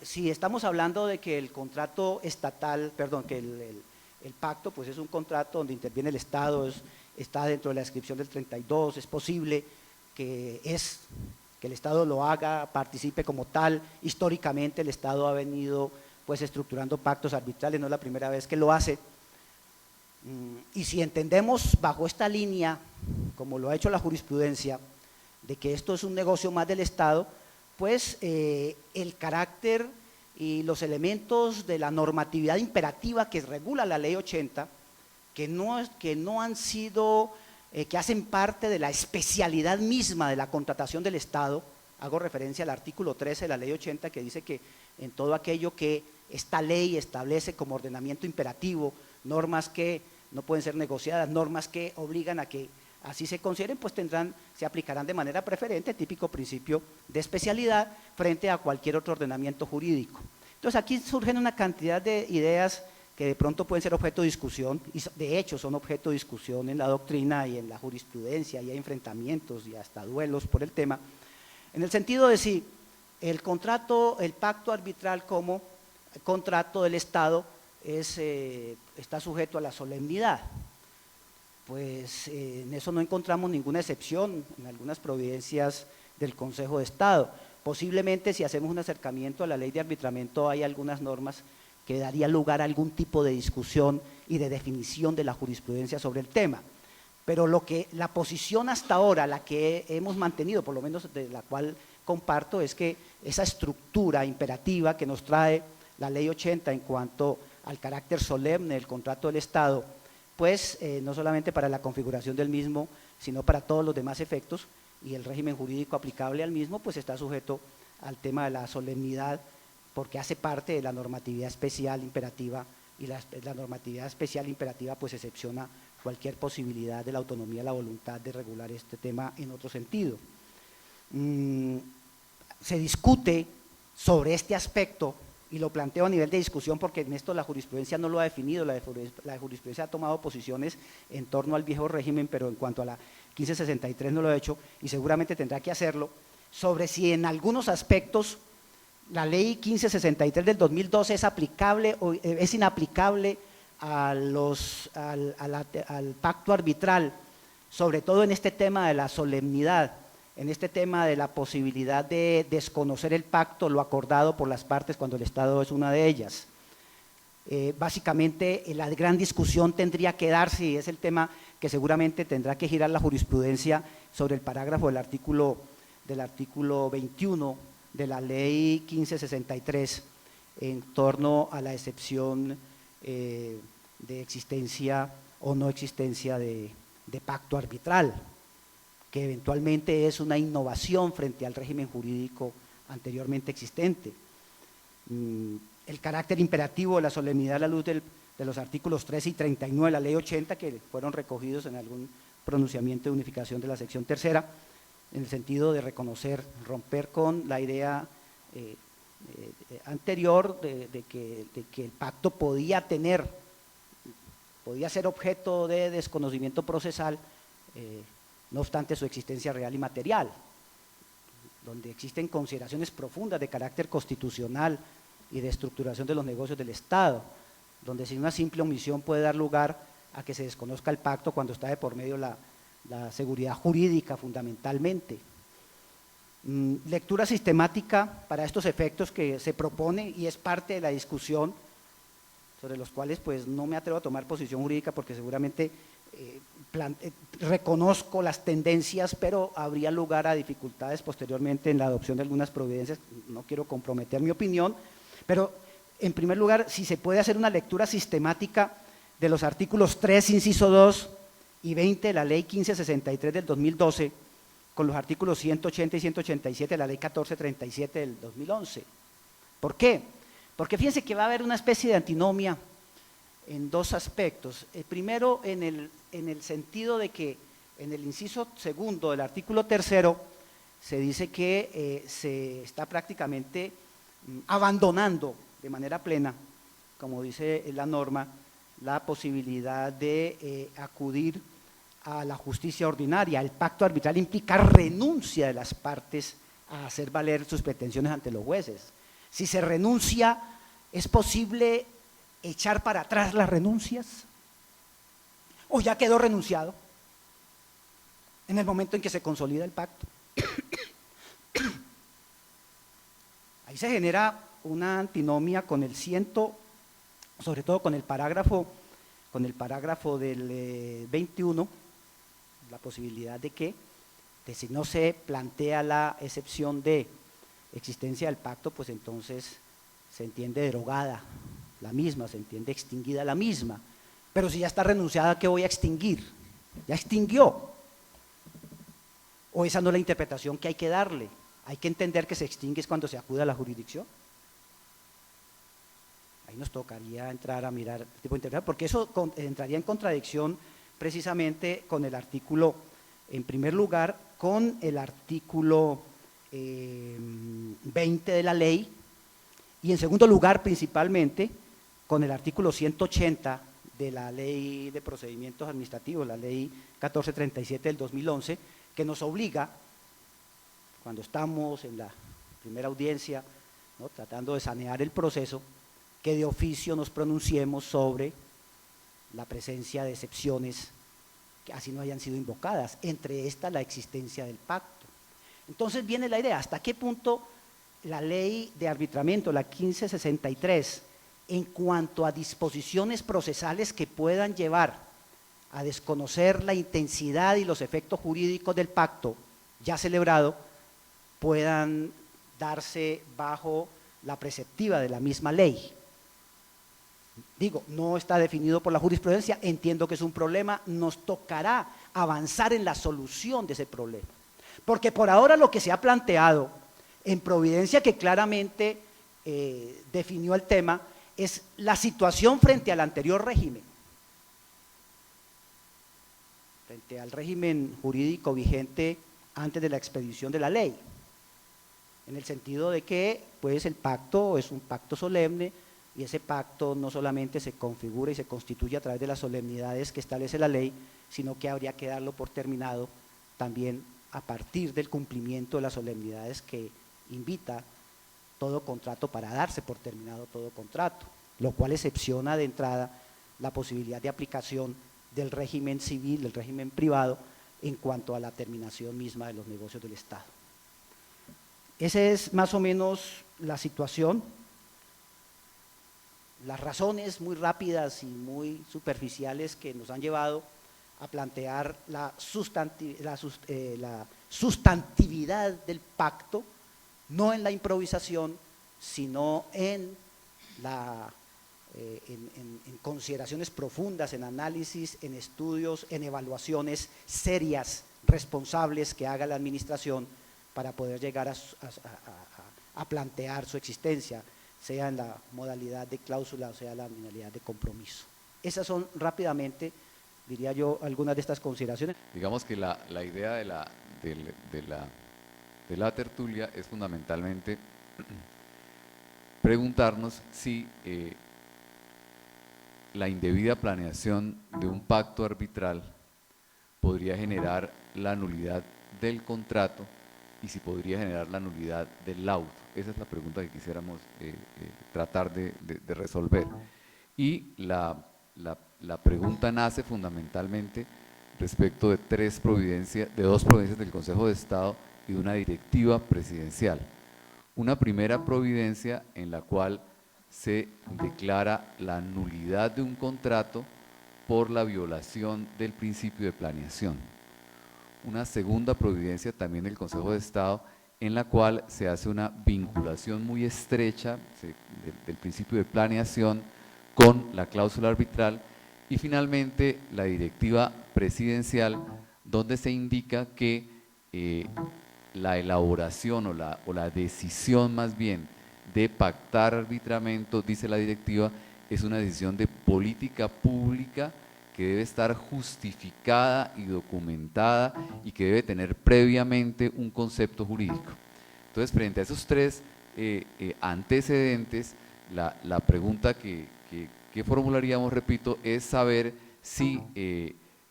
Si estamos hablando de que el contrato estatal, perdón, que el pacto pues es un contrato donde interviene el Estado, está dentro de la descripción del 32, es posible que el Estado lo haga, participe como tal. Históricamente el Estado ha venido pues estructurando pactos arbitrales, no es la primera vez que lo hace. Y si entendemos bajo esta línea, como lo ha hecho la jurisprudencia, de que esto es un negocio más del Estado, pues el carácter y los elementos de la normatividad imperativa que regula la ley 80, que no han sido, que hacen parte de la especialidad misma de la contratación del Estado. Hago referencia al artículo 13 de la ley 80, que dice que en todo aquello que esta ley establece como ordenamiento imperativo, normas que no pueden ser negociadas, normas que obligan a que así se consideren, pues se aplicarán de manera preferente, típico principio de especialidad frente a cualquier otro ordenamiento jurídico. Entonces aquí surgen una cantidad de ideas que de pronto pueden ser objeto de discusión, y de hecho son objeto de discusión en la doctrina y en la jurisprudencia, y hay enfrentamientos y hasta duelos por el tema, en el sentido de si El contrato, el pacto arbitral como contrato del Estado está sujeto a la solemnidad. Pues en eso no encontramos ninguna excepción en algunas providencias del Consejo de Estado. Posiblemente si hacemos un acercamiento a la ley de arbitramiento hay algunas normas que darían lugar a algún tipo de discusión y de definición de la jurisprudencia sobre el tema. Pero la posición hasta ahora, la que hemos mantenido, por lo menos de la cual comparto, es que esa estructura imperativa que nos trae la Ley 80 en cuanto al carácter solemne del contrato del Estado, pues no solamente para la configuración del mismo, sino para todos los demás efectos, y el régimen jurídico aplicable al mismo, pues está sujeto al tema de la solemnidad, porque hace parte de la normatividad especial imperativa, y la normatividad especial imperativa pues excepciona cualquier posibilidad de la autonomía, la voluntad de regular este tema en otro sentido. Se discute sobre este aspecto, y lo planteo a nivel de discusión porque en esto la jurisprudencia no lo ha definido, la jurisprudencia ha tomado posiciones en torno al viejo régimen, pero en cuanto a la 1563 no lo ha hecho y seguramente tendrá que hacerlo, sobre si en algunos aspectos la ley 1563 del 2012 es aplicable o es inaplicable al pacto arbitral, sobre todo en este tema de la solemnidad, en este tema de la posibilidad de desconocer el pacto, lo acordado por las partes cuando el Estado es una de ellas. Básicamente la gran discusión tendría que darse, y es el tema que seguramente tendrá que girar la jurisprudencia sobre el parágrafo del artículo 21 de la ley 1563 en torno a la excepción de existencia o no existencia de pacto arbitral, que eventualmente es una innovación frente al régimen jurídico anteriormente existente. El carácter imperativo de la solemnidad a la luz de los artículos 13 y 39 de la ley 80, que fueron recogidos en algún pronunciamiento de unificación de la sección tercera, en el sentido de reconocer, romper con la idea anterior de que el pacto podía ser objeto de desconocimiento procesal, no obstante su existencia real y material, donde existen consideraciones profundas de carácter constitucional y de estructuración de los negocios del Estado, donde sin una simple omisión puede dar lugar a que se desconozca el pacto cuando está de por medio la seguridad jurídica fundamentalmente. Lectura sistemática para estos efectos que se propone y es parte de la discusión, sobre los cuales pues no me atrevo a tomar posición jurídica porque seguramente reconozco las tendencias, pero habría lugar a dificultades posteriormente en la adopción de algunas providencias. No quiero comprometer mi opinión, pero en primer lugar, si se puede hacer una lectura sistemática de los artículos 3, inciso 2 y 20 de la ley 1563 del 2012, con los artículos 180 y 187 de la ley 1437 del 2011. ¿Por qué? Porque fíjense que va a haber una especie de antinomia en dos aspectos. El primero, en el sentido de que en el inciso segundo del artículo tercero se dice que se está prácticamente abandonando de manera plena, como dice la norma, la posibilidad de acudir a la justicia ordinaria. El pacto arbitral implica renuncia de las partes a hacer valer sus pretensiones ante los jueces. Si se renuncia, ¿es posible echar para atrás las renuncias? ¿O ya quedó renunciado en el momento en que se consolida el pacto? Ahí se genera una antinomia con sobre todo con el parágrafo del 21, la posibilidad de que si no se plantea la excepción de existencia del pacto, pues entonces se entiende derogada la misma, se entiende extinguida la misma. Pero si ya está renunciada, ¿qué voy a extinguir? Ya extinguió. ¿O esa no es la interpretación que hay que darle? Hay que entender que se extingue es cuando se acude a la jurisdicción. Ahí nos tocaría entrar a mirar el tipo de interpretación, porque eso entraría en contradicción precisamente con el artículo, en primer lugar, con el artículo 20 de la ley, y en segundo lugar, principalmente, con el artículo 180 de la Ley de Procedimientos Administrativos, la Ley 1437 del 2011, que nos obliga, cuando estamos en la primera audiencia, ¿no?, tratando de sanear el proceso, que de oficio nos pronunciemos sobre la presencia de excepciones que así no hayan sido invocadas, entre estas la existencia del pacto. Entonces viene la idea, ¿hasta qué punto la ley de arbitramiento, la 1563, en cuanto a disposiciones procesales que puedan llevar a desconocer la intensidad y los efectos jurídicos del pacto ya celebrado, puedan darse bajo la preceptiva de la misma ley? Digo, no está definido por la jurisprudencia, entiendo que es un problema, nos tocará avanzar en la solución de ese problema. Porque por ahora lo que se ha planteado en Providencia, que claramente definió el tema, es la situación frente al anterior régimen, frente al régimen jurídico vigente antes de la expedición de la ley, en el sentido de que pues el pacto es un pacto solemne, y ese pacto no solamente se configura y se constituye a través de las solemnidades que establece la ley, sino que habría que darlo por terminado también a partir del cumplimiento de las solemnidades que invita todo contrato, para darse por terminado todo contrato, lo cual excepciona de entrada la posibilidad de aplicación del régimen civil, del régimen privado, en cuanto a la terminación misma de los negocios del Estado. Esa es más o menos la situación. Las razones muy rápidas y muy superficiales que nos han llevado a plantear la sustantividad del pacto, no en la improvisación, sino en consideraciones profundas, en análisis, en estudios, en evaluaciones serias, responsables que haga la administración para poder llegar a plantear su existencia, sea en la modalidad de cláusula o sea en la modalidad de compromiso. Esas son rápidamente, diría yo, algunas de estas consideraciones. Digamos que la idea de la tertulia es fundamentalmente preguntarnos si la indebida planeación de un pacto arbitral podría generar la nulidad del contrato y si podría generar la nulidad del laudo. Esa es la pregunta que quisiéramos tratar de resolver. Y la pregunta nace fundamentalmente respecto de dos providencias del Consejo de Estado y de una directiva presidencial. Una primera providencia en la cual se declara la nulidad de un contrato por la violación del principio de planeación. Una segunda providencia también del Consejo de Estado en la cual se hace una vinculación muy estrecha del principio de planeación con la cláusula arbitral, y finalmente la directiva presidencial donde se indica que la elaboración o la decisión más bien de pactar arbitramiento, dice la directiva, es una decisión de política pública que debe estar justificada y documentada y que debe tener previamente un concepto jurídico. Entonces, frente a esos tres antecedentes, la pregunta que formularíamos, repito, es saber si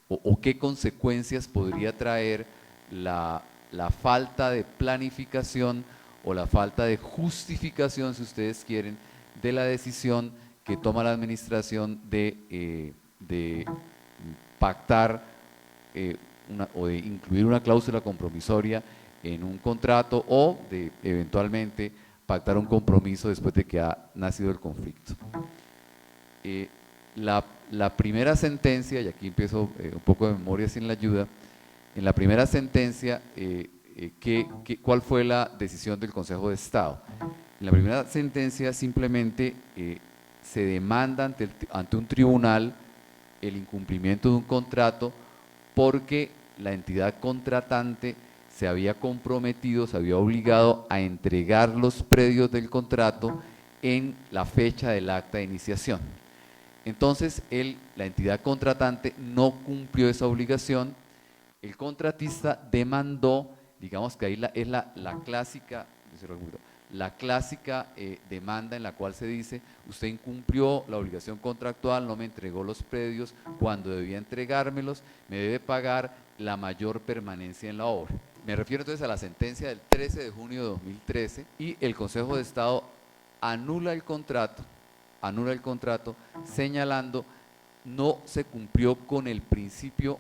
o qué consecuencias podría traer la falta de planificación o la falta de justificación, si ustedes quieren, de la decisión que toma la administración de pactar o de incluir una cláusula compromisoria en un contrato o de eventualmente pactar un compromiso después de que ha nacido el conflicto. La primera sentencia, y aquí empiezo un poco de memoria sin la ayuda, en la primera sentencia, ¿cuál fue la decisión del Consejo de Estado? En la primera sentencia simplemente se demanda ante un tribunal el incumplimiento de un contrato porque la entidad contratante se había comprometido, se había obligado a entregar los predios del contrato en la fecha del acta de iniciación. Entonces, la entidad contratante no cumplió esa obligación, el contratista demandó, digamos que ahí es la clásica demanda en la cual se dice: usted incumplió la obligación contractual, no me entregó los predios cuando debía entregármelos, me debe pagar la mayor permanencia en la obra. Me refiero entonces a la sentencia del 13 de junio de 2013 y el Consejo de Estado anula el contrato señalando no se cumplió con el principio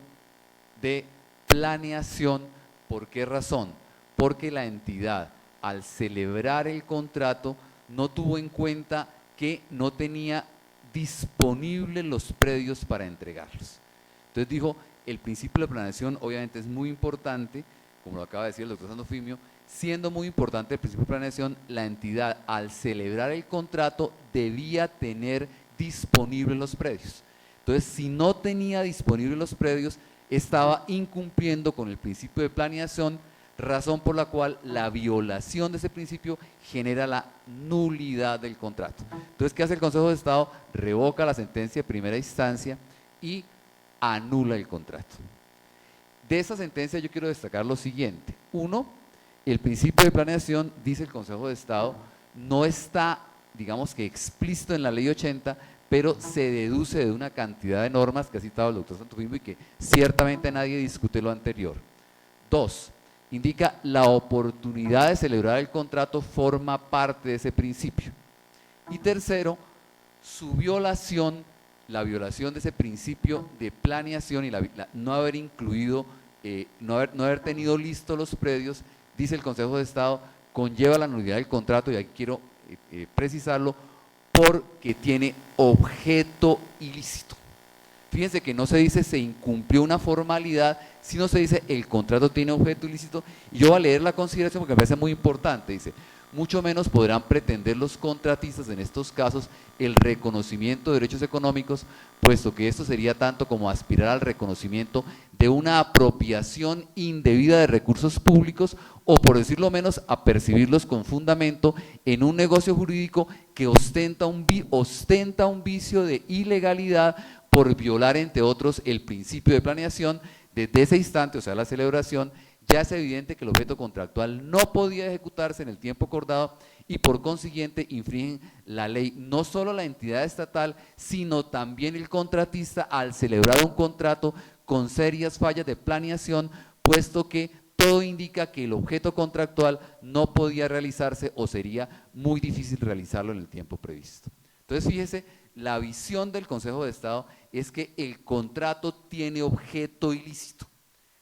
de planeación. ¿Por qué razón? Porque la entidad, al celebrar el contrato, no tuvo en cuenta que no tenía disponibles los predios para entregarlos. Entonces dijo, el principio de planeación obviamente es muy importante, como lo acaba de decir el doctor Santofimio, siendo muy importante el principio de planeación, la entidad al celebrar el contrato debía tener disponibles los predios. Entonces, si no tenía disponibles los predios, estaba incumpliendo con el principio de planeación, razón por la cual la violación de ese principio genera la nulidad del contrato. Entonces, ¿qué hace el Consejo de Estado? Revoca la sentencia de primera instancia y anula el contrato. De esa sentencia yo quiero destacar lo siguiente. Uno, el principio de planeación, dice el Consejo de Estado, no está, digamos que explícito en la ley 80, pero se deduce de una cantidad de normas que ha citado el doctor Santofimio y que ciertamente nadie discute lo anterior. Dos, indica la oportunidad de celebrar el contrato forma parte de ese principio. Y tercero, su violación, la violación de ese principio de planeación y no haber incluido, no haber tenido listos los predios, dice el Consejo de Estado, conlleva la nulidad del contrato, y aquí quiero precisarlo, porque tiene objeto ilícito. Fíjense que no se dice se incumplió una formalidad, sino se dice el contrato tiene objeto ilícito. Y yo voy a leer la consideración porque me parece muy importante. Dice, mucho menos podrán pretender los contratistas en estos casos el reconocimiento de derechos económicos, puesto que esto sería tanto como aspirar al reconocimiento de una apropiación indebida de recursos públicos, o por decirlo menos, a percibirlos con fundamento en un negocio jurídico que ostenta un vicio de ilegalidad por violar, entre otros, el principio de planeación. Desde ese instante, o sea, la celebración, ya es evidente que el objeto contractual no podía ejecutarse en el tiempo acordado y por consiguiente infringen la ley no solo la entidad estatal, sino también el contratista al celebrar un contrato con serias fallas de planeación, puesto que todo indica que el objeto contractual no podía realizarse o sería muy difícil realizarlo en el tiempo previsto. Entonces, fíjese, la visión del Consejo de Estado es que el contrato tiene objeto ilícito.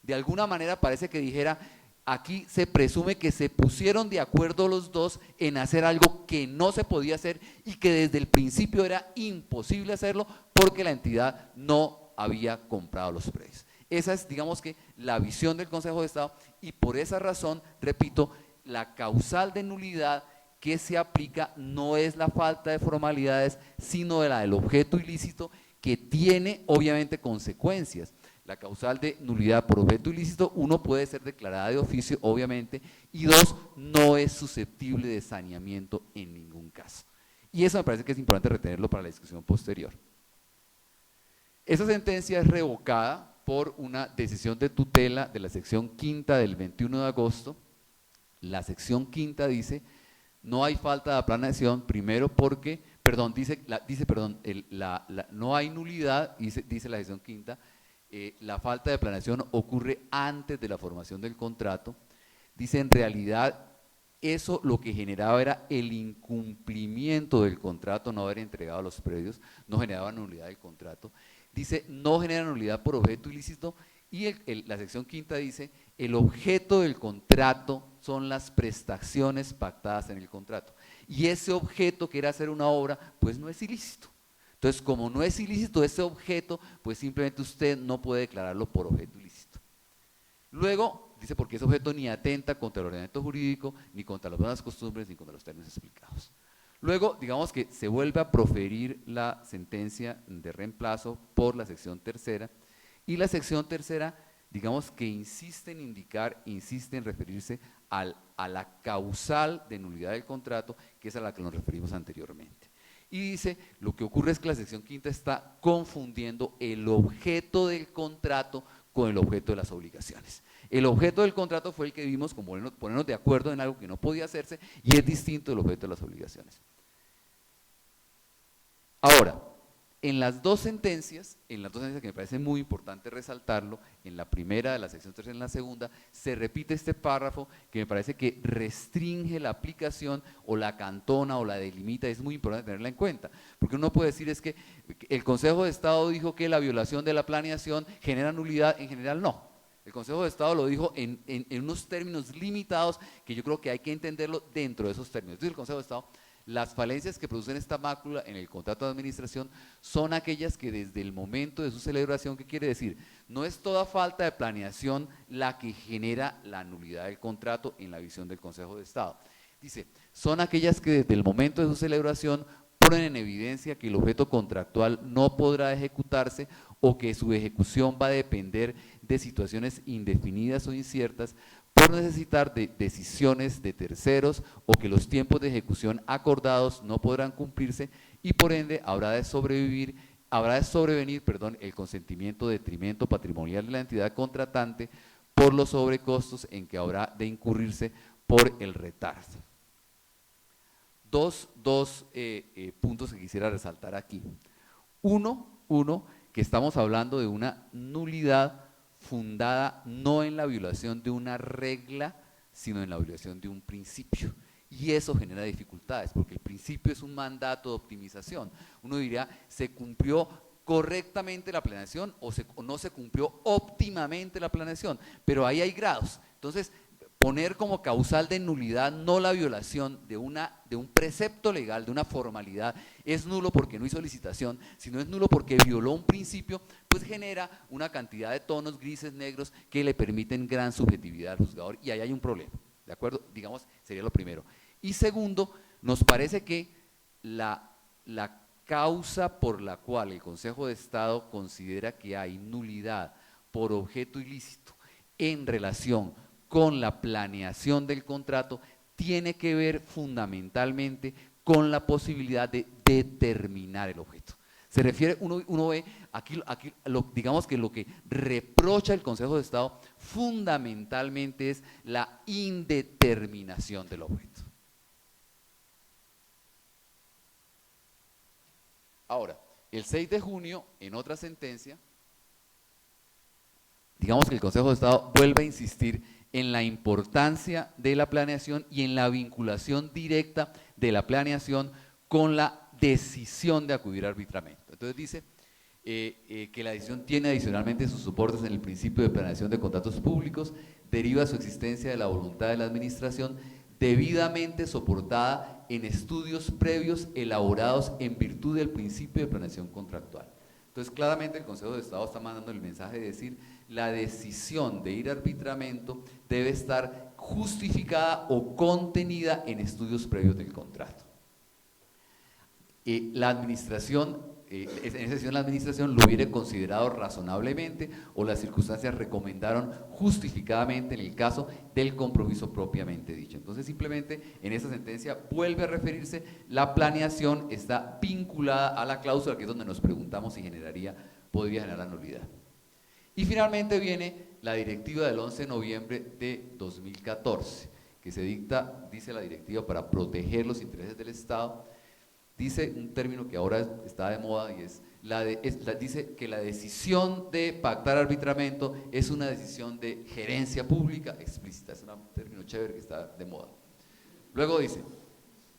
De alguna manera parece que dijera, aquí se presume que se pusieron de acuerdo los dos en hacer algo que no se podía hacer y que desde el principio era imposible hacerlo porque la entidad no había comprado los predios. Esa es, digamos que, la visión del Consejo de Estado, y por esa razón, repito, la causal de nulidad que se aplica no es la falta de formalidades, sino de la del objeto ilícito, que tiene obviamente consecuencias. La causal de nulidad por objeto ilícito, uno, puede ser declarada de oficio, obviamente, y dos, no es susceptible de saneamiento en ningún caso. Y eso me parece que es importante retenerlo para la discusión posterior. Esa sentencia es revocada por una decisión de tutela de la sección quinta del 21 de agosto. La sección quinta dice, no hay falta de planeación, primero porque, no hay nulidad, dice la sección quinta, la falta de planeación ocurre antes de la formación del contrato. Dice, en realidad, eso lo que generaba era el incumplimiento del contrato, no haber entregado los predios, no generaba nulidad del contrato. Dice, no genera nulidad por objeto ilícito, y la sección quinta dice, el objeto del contrato son las prestaciones pactadas en el contrato. Y ese objeto, que era hacer una obra, pues no es ilícito. Entonces, como no es ilícito ese objeto, pues simplemente usted no puede declararlo por objeto ilícito. Luego, dice, porque ese objeto ni atenta contra el ordenamiento jurídico, ni contra las buenas costumbres, ni contra los términos explicados. Luego, digamos que se vuelve a proferir la sentencia de reemplazo por la sección tercera, y la sección tercera, digamos que insiste en referirse a la causal de nulidad del contrato, que es a la que nos referimos anteriormente. Y dice, lo que ocurre es que la sección quinta está confundiendo el objeto del contrato con el objeto de las obligaciones. El objeto del contrato fue el que vimos como ponernos de acuerdo en algo que no podía hacerse, y es distinto del objeto de las obligaciones. Ahora, en las dos sentencias que me parece muy importante resaltarlo, en la primera de la sección 3 y en la segunda, se repite este párrafo que me parece que restringe la aplicación o la cantona o la delimita, es muy importante tenerla en cuenta, porque uno puede decir es que el Consejo de Estado dijo que la violación de la planeación genera nulidad, en general no. El Consejo de Estado lo dijo en unos términos limitados que yo creo que hay que entenderlo dentro de esos términos. Entonces el Consejo de Estado, las falencias que producen esta mácula en el contrato de administración son aquellas que desde el momento de su celebración, ¿qué quiere decir? No es toda falta de planeación la que genera la nulidad del contrato en la visión del Consejo de Estado. Dice, son aquellas que desde el momento de su celebración ponen en evidencia que el objeto contractual no podrá ejecutarse o que su ejecución va a depender de situaciones indefinidas o inciertas por necesitar de decisiones de terceros o que los tiempos de ejecución acordados no podrán cumplirse y por ende habrá de sobrevenir el consentimiento de detrimento patrimonial de la entidad contratante por los sobrecostos en que habrá de incurrirse por el retardo. Dos puntos que quisiera resaltar aquí. Uno, que estamos hablando de una nulidad fundada no en la violación de una regla, sino en la violación de un principio. Y eso genera dificultades, porque el principio es un mandato de optimización. Uno diría, ¿se cumplió correctamente la planeación o no se cumplió óptimamente la planeación? Pero ahí hay grados. Entonces, poner como causal de nulidad no la violación de un precepto legal, de una formalidad, es nulo porque no hizo licitación, sino es nulo porque violó un principio, pues genera una cantidad de tonos grises, negros, que le permiten gran subjetividad al juzgador, y ahí hay un problema, ¿de acuerdo? Digamos, sería lo primero. Y segundo, nos parece que la causa por la cual el Consejo de Estado considera que hay nulidad por objeto ilícito en relación con la planeación del contrato tiene que ver fundamentalmente con la posibilidad de determinar el objeto. Se refiere, uno ve, aquí digamos que lo que reprocha el Consejo de Estado fundamentalmente es la indeterminación del objeto. Ahora, el 6 de junio, en otra sentencia, digamos que el Consejo de Estado vuelve a insistir en la importancia de la planeación y en la vinculación directa de la planeación con la decisión de acudir a arbitramiento. Entonces dice que la decisión tiene adicionalmente sus soportes en el principio de planeación de contratos públicos, deriva su existencia de la voluntad de la administración, debidamente soportada en estudios previos elaborados en virtud del principio de planeación contractual. Entonces, claramente el Consejo de Estado está mandando el mensaje de decir la decisión de ir a arbitramiento debe estar justificada o contenida en estudios previos del contrato. La administración, en esa sesión la administración lo hubiera considerado razonablemente o las circunstancias recomendaron justificadamente en el caso del compromiso propiamente dicho. Entonces simplemente en esa sentencia vuelve a referirse, la planeación está vinculada a la cláusula, que es donde nos preguntamos si podría generar nulidad. Y finalmente viene la directiva del 11 de noviembre de 2014, que se dicta, dice la directiva, para proteger los intereses del Estado. Dice un término que ahora está de moda y dice que la decisión de pactar arbitramiento es una decisión de gerencia pública explícita. Es un término chévere que está de moda. Luego dice,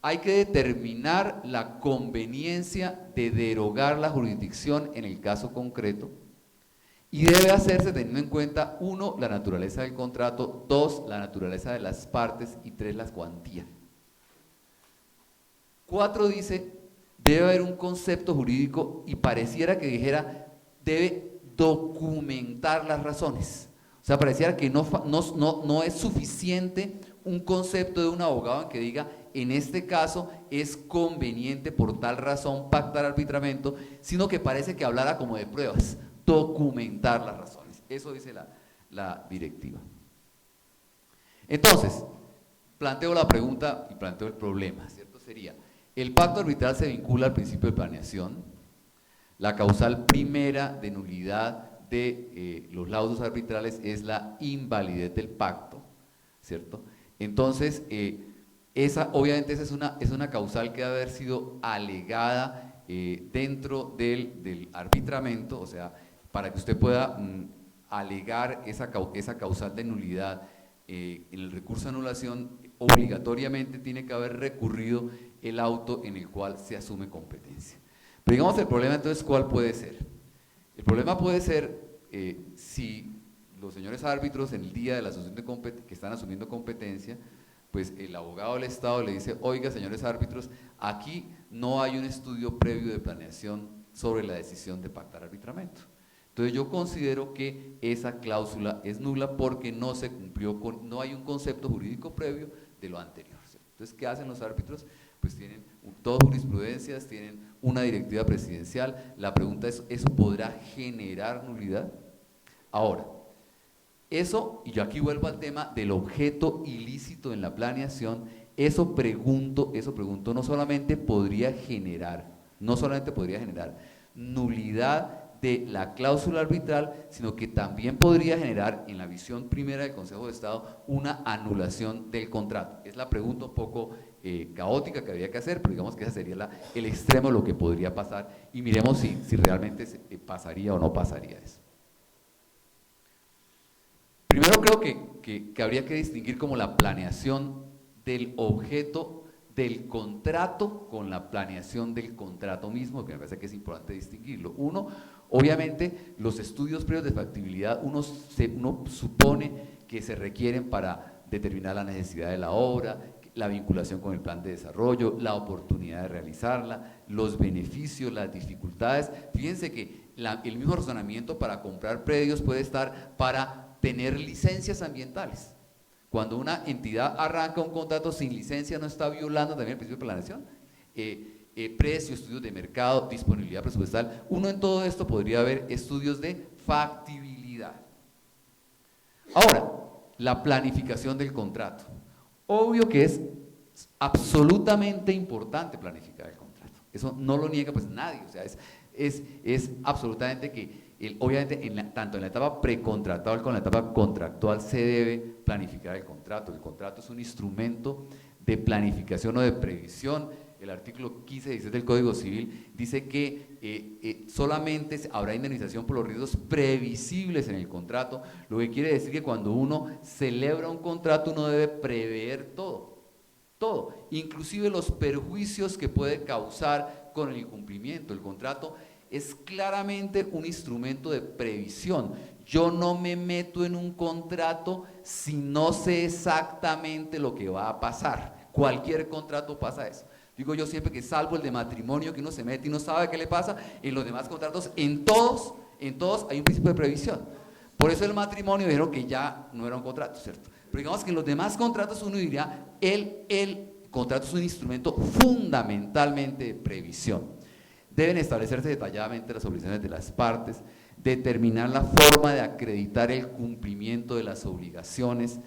hay que determinar la conveniencia de derogar la jurisdicción en el caso concreto y debe hacerse teniendo en cuenta, 1, la naturaleza del contrato, 2, la naturaleza de las partes y 3, las cuantías. 4 dice, debe haber un concepto jurídico y pareciera que dijera, debe documentar las razones. O sea, pareciera que no es suficiente un concepto de un abogado en que diga, en este caso es conveniente por tal razón pactar arbitramiento, sino que parece que hablara como de pruebas, documentar las razones. Eso dice la directiva. Entonces, planteo la pregunta y planteo el problema, ¿cierto? Sería, el pacto arbitral se vincula al principio de planeación, la causal primera de nulidad de los laudos arbitrales es la invalidez del pacto, ¿cierto? Entonces, obviamente esa es una causal que debe haber sido alegada dentro del arbitramiento, o sea, para que usted pueda alegar esa causal de nulidad en el recurso de anulación, obligatoriamente tiene que haber recurrido el auto en el cual se asume competencia. Pero digamos, el problema entonces, ¿cuál puede ser? El problema puede ser si los señores árbitros en el día de la asunción que están asumiendo competencia, pues el abogado del Estado le dice, oiga, señores árbitros, aquí no hay un estudio previo de planeación sobre la decisión de pactar arbitramiento. Entonces yo considero que esa cláusula es nula porque no se cumplió no hay un concepto jurídico previo de lo anterior, ¿cierto? Entonces, ¿qué hacen los árbitros? Pues tienen todas jurisprudencias, tienen una directiva presidencial. La pregunta es, ¿eso podrá generar nulidad? Ahora, eso, y yo aquí vuelvo al tema del objeto ilícito en la planeación, eso pregunto, no solamente podría generar nulidad de la cláusula arbitral, sino que también podría generar, en la visión primera del Consejo de Estado, una anulación del contrato. Es la pregunta un poco caótica que habría que hacer, pero digamos que ese sería el extremo de lo que podría pasar, y miremos si realmente pasaría o no pasaría eso. Primero creo que habría que distinguir como la planeación del objeto del contrato con la planeación del contrato mismo, que me parece que es importante distinguirlo. Uno, obviamente, los estudios previos de factibilidad, uno supone que se requieren para determinar la necesidad de la obra, la vinculación con el plan de desarrollo, la oportunidad de realizarla, los beneficios, las dificultades. Fíjense que el mismo razonamiento para comprar predios puede estar para tener licencias ambientales. Cuando una entidad arranca un contrato sin licencia, no está violando también el principio de planeación. Precio, estudios de mercado, disponibilidad presupuestal. Uno en todo esto podría haber estudios de factibilidad. Ahora, la planificación del contrato. Obvio que es absolutamente importante planificar el contrato. Eso no lo niega pues nadie. O sea, es absolutamente que obviamente tanto en la etapa precontractual como en la etapa contractual se debe planificar el contrato. El contrato es un instrumento de planificación o de previsión. El artículo 15-16 del Código Civil dice que solamente habrá indemnización por los riesgos previsibles en el contrato, lo que quiere decir que cuando uno celebra un contrato uno debe prever todo, inclusive los perjuicios que puede causar con el incumplimiento. El contrato es claramente un instrumento de previsión. Yo no me meto en un contrato si no sé exactamente lo que va a pasar. Cualquier contrato pasa eso. Digo yo siempre que salvo el de matrimonio, que uno se mete y no sabe qué le pasa, en los demás contratos, en todos hay un principio de previsión. Por eso el matrimonio dijeron que ya no era un contrato, ¿cierto? Pero digamos que en los demás contratos uno diría, el contrato es un instrumento fundamentalmente de previsión. Deben establecerse detalladamente las obligaciones de las partes, determinar la forma de acreditar el cumplimiento de las obligaciones.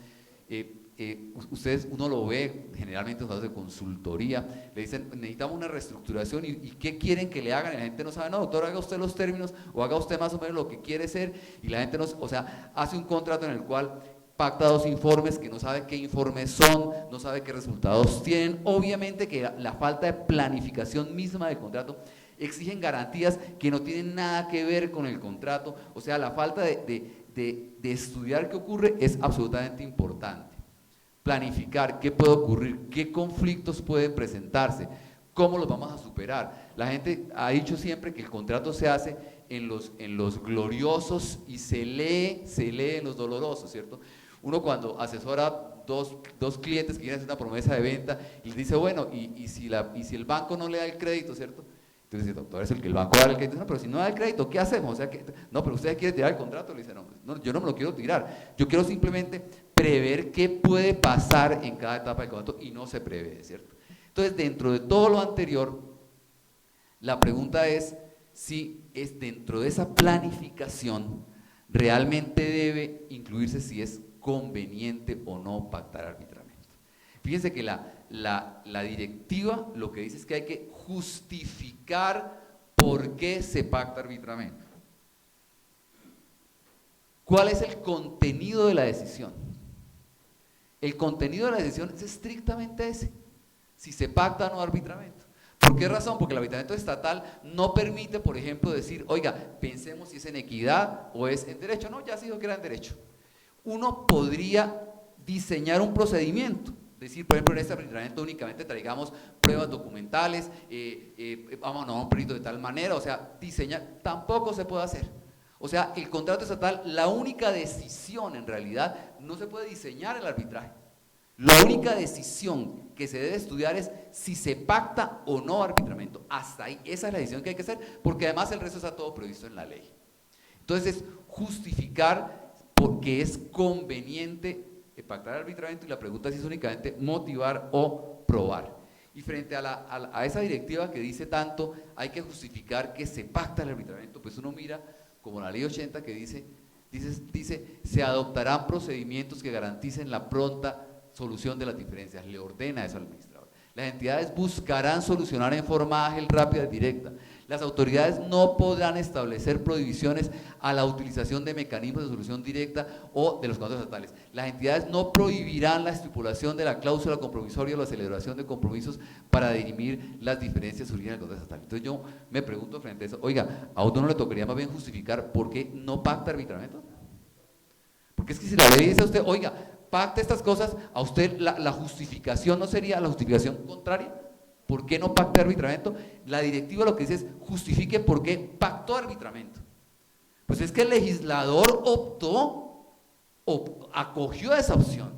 Uno lo ve generalmente en los de consultoría, le dicen necesitamos una reestructuración y ¿qué quieren que le hagan? Y la gente no sabe, no doctor, haga usted los términos o haga usted más o menos lo que quiere ser, y la gente no, o sea, hace un contrato en el cual pacta dos informes que no sabe qué informes son, no sabe qué resultados tienen. Obviamente que la falta de planificación misma del contrato exigen garantías que no tienen nada que ver con el contrato. O sea, la falta de estudiar qué ocurre es absolutamente importante. Planificar qué puede ocurrir, qué conflictos pueden presentarse, cómo los vamos a superar. La gente ha dicho siempre que el contrato se hace en los gloriosos y se lee en los dolorosos, ¿cierto? Uno cuando asesora dos clientes que quieren hacer una promesa de venta y les dice, bueno, y si el banco no le da el crédito, ¿cierto? Entonces dice, doctor, es el que el banco da el crédito. No, pero si no da el crédito, ¿qué hacemos? O sea, no, pero usted quiere tirar el contrato. Le dice, no, yo no me lo quiero tirar. Yo quiero simplemente prever qué puede pasar en cada etapa del contrato y no se prevé, ¿cierto? Entonces, dentro de todo lo anterior, la pregunta es si es dentro de esa planificación realmente debe incluirse si es conveniente o no pactar arbitramiento. Fíjense que la directiva lo que dice es que hay que justificar por qué se pacta arbitramiento. ¿Cuál es el contenido de la decisión? El contenido de la decisión es estrictamente ese, si se pacta o no arbitramiento. ¿Por qué razón? Porque el arbitramiento estatal no permite, por ejemplo, decir, oiga, pensemos si es en equidad o es en derecho. No, ya se dijo que era en derecho. Uno podría diseñar un procedimiento, decir, por ejemplo, en este arbitramiento únicamente traigamos pruebas documentales, vámonos a un perito de tal manera, o sea, diseñar, tampoco se puede hacer. O sea, el contrato estatal, la única decisión en realidad, no se puede diseñar el arbitraje. La única decisión que se debe estudiar es si se pacta o no arbitramiento. Hasta ahí, esa es la decisión que hay que hacer, porque además el resto está todo previsto en la ley. Entonces, es justificar porque es conveniente pactar arbitramiento, y la pregunta es si es únicamente motivar o probar. Y frente a esa directiva que dice tanto, hay que justificar que se pacta el arbitramiento, pues uno mira como la ley 80 que dice, se adoptarán procedimientos que garanticen la pronta solución de las diferencias, le ordena eso al administrador. Las entidades buscarán solucionar en forma ágil, rápida y directa. Las autoridades no podrán establecer prohibiciones a la utilización de mecanismos de solución directa o de los contratos estatales. Las entidades no prohibirán la estipulación de la cláusula compromisoria o la celebración de compromisos para dirimir las diferencias surgidas del contrato estatal. Entonces yo me pregunto frente a eso, oiga, ¿a uno no le tocaría más bien justificar por qué no pacta arbitramiento? Porque es que si la ley dice a usted, oiga, pacta estas cosas, a usted la justificación no sería la justificación contraria. ¿Por qué no pacta arbitramiento? La directiva lo que dice es justifique por qué pactó arbitramiento. Pues es que el legislador acogió esa opción.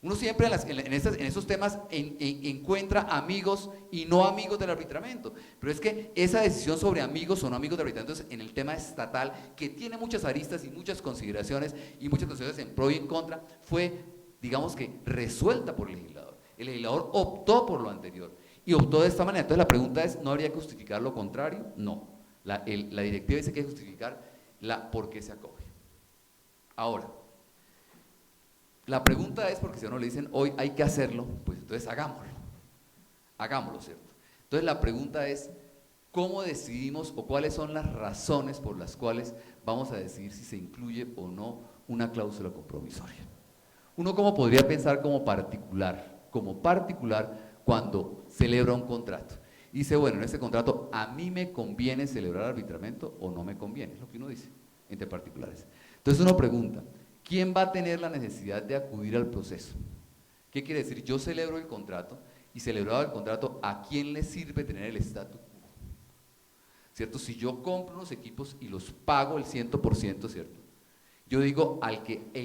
Uno siempre en esos temas encuentra amigos y no amigos del arbitramiento, pero es que esa decisión sobre amigos o no amigos del arbitramiento en el tema estatal, que tiene muchas aristas y muchas consideraciones en pro y en contra, fue, digamos que, resuelta por el legislador. El legislador optó por lo anterior y optó de esta manera. Entonces la pregunta es, ¿no habría que justificar lo contrario? No. La directiva dice que hay que justificar por qué se acoge. Ahora, la pregunta es, porque si a uno le dicen, hoy hay que hacerlo, pues entonces hagámoslo, ¿cierto? Entonces la pregunta es, ¿cómo decidimos o cuáles son las razones por las cuales vamos a decidir si se incluye o no una cláusula compromisoria? Uno cómo podría pensar como particular cuando celebra un contrato. Dice, bueno, en este contrato a mí me conviene celebrar arbitramiento o no me conviene, es lo que uno dice, entre particulares. Entonces uno pregunta, ¿quién va a tener la necesidad de acudir al proceso? ¿Qué quiere decir? Yo celebro el contrato y celebrado el contrato, ¿a quién le sirve tener el statu quo? ¿Cierto? Si yo compro unos equipos y los pago el 100%, ¿cierto? Yo digo, el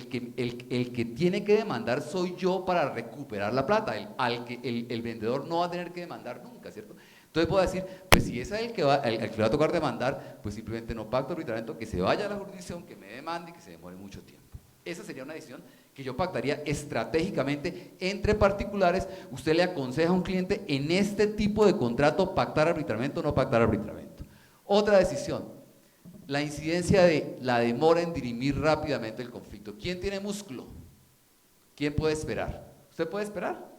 que tiene que demandar soy yo para recuperar la plata, el vendedor no va a tener que demandar nunca, ¿cierto? Entonces puedo decir, pues si ese es el que le va a tocar demandar, pues simplemente no pacto arbitramiento, que se vaya a la jurisdicción, que me demande y que se demore mucho tiempo. Esa sería una decisión que yo pactaría estratégicamente entre particulares. Usted le aconseja a un cliente en este tipo de contrato pactar arbitramiento o no pactar arbitramiento. Otra decisión, la incidencia de la demora en dirimir rápidamente el conflicto. ¿Quién tiene músculo? ¿Quién puede esperar? ¿Usted puede esperar?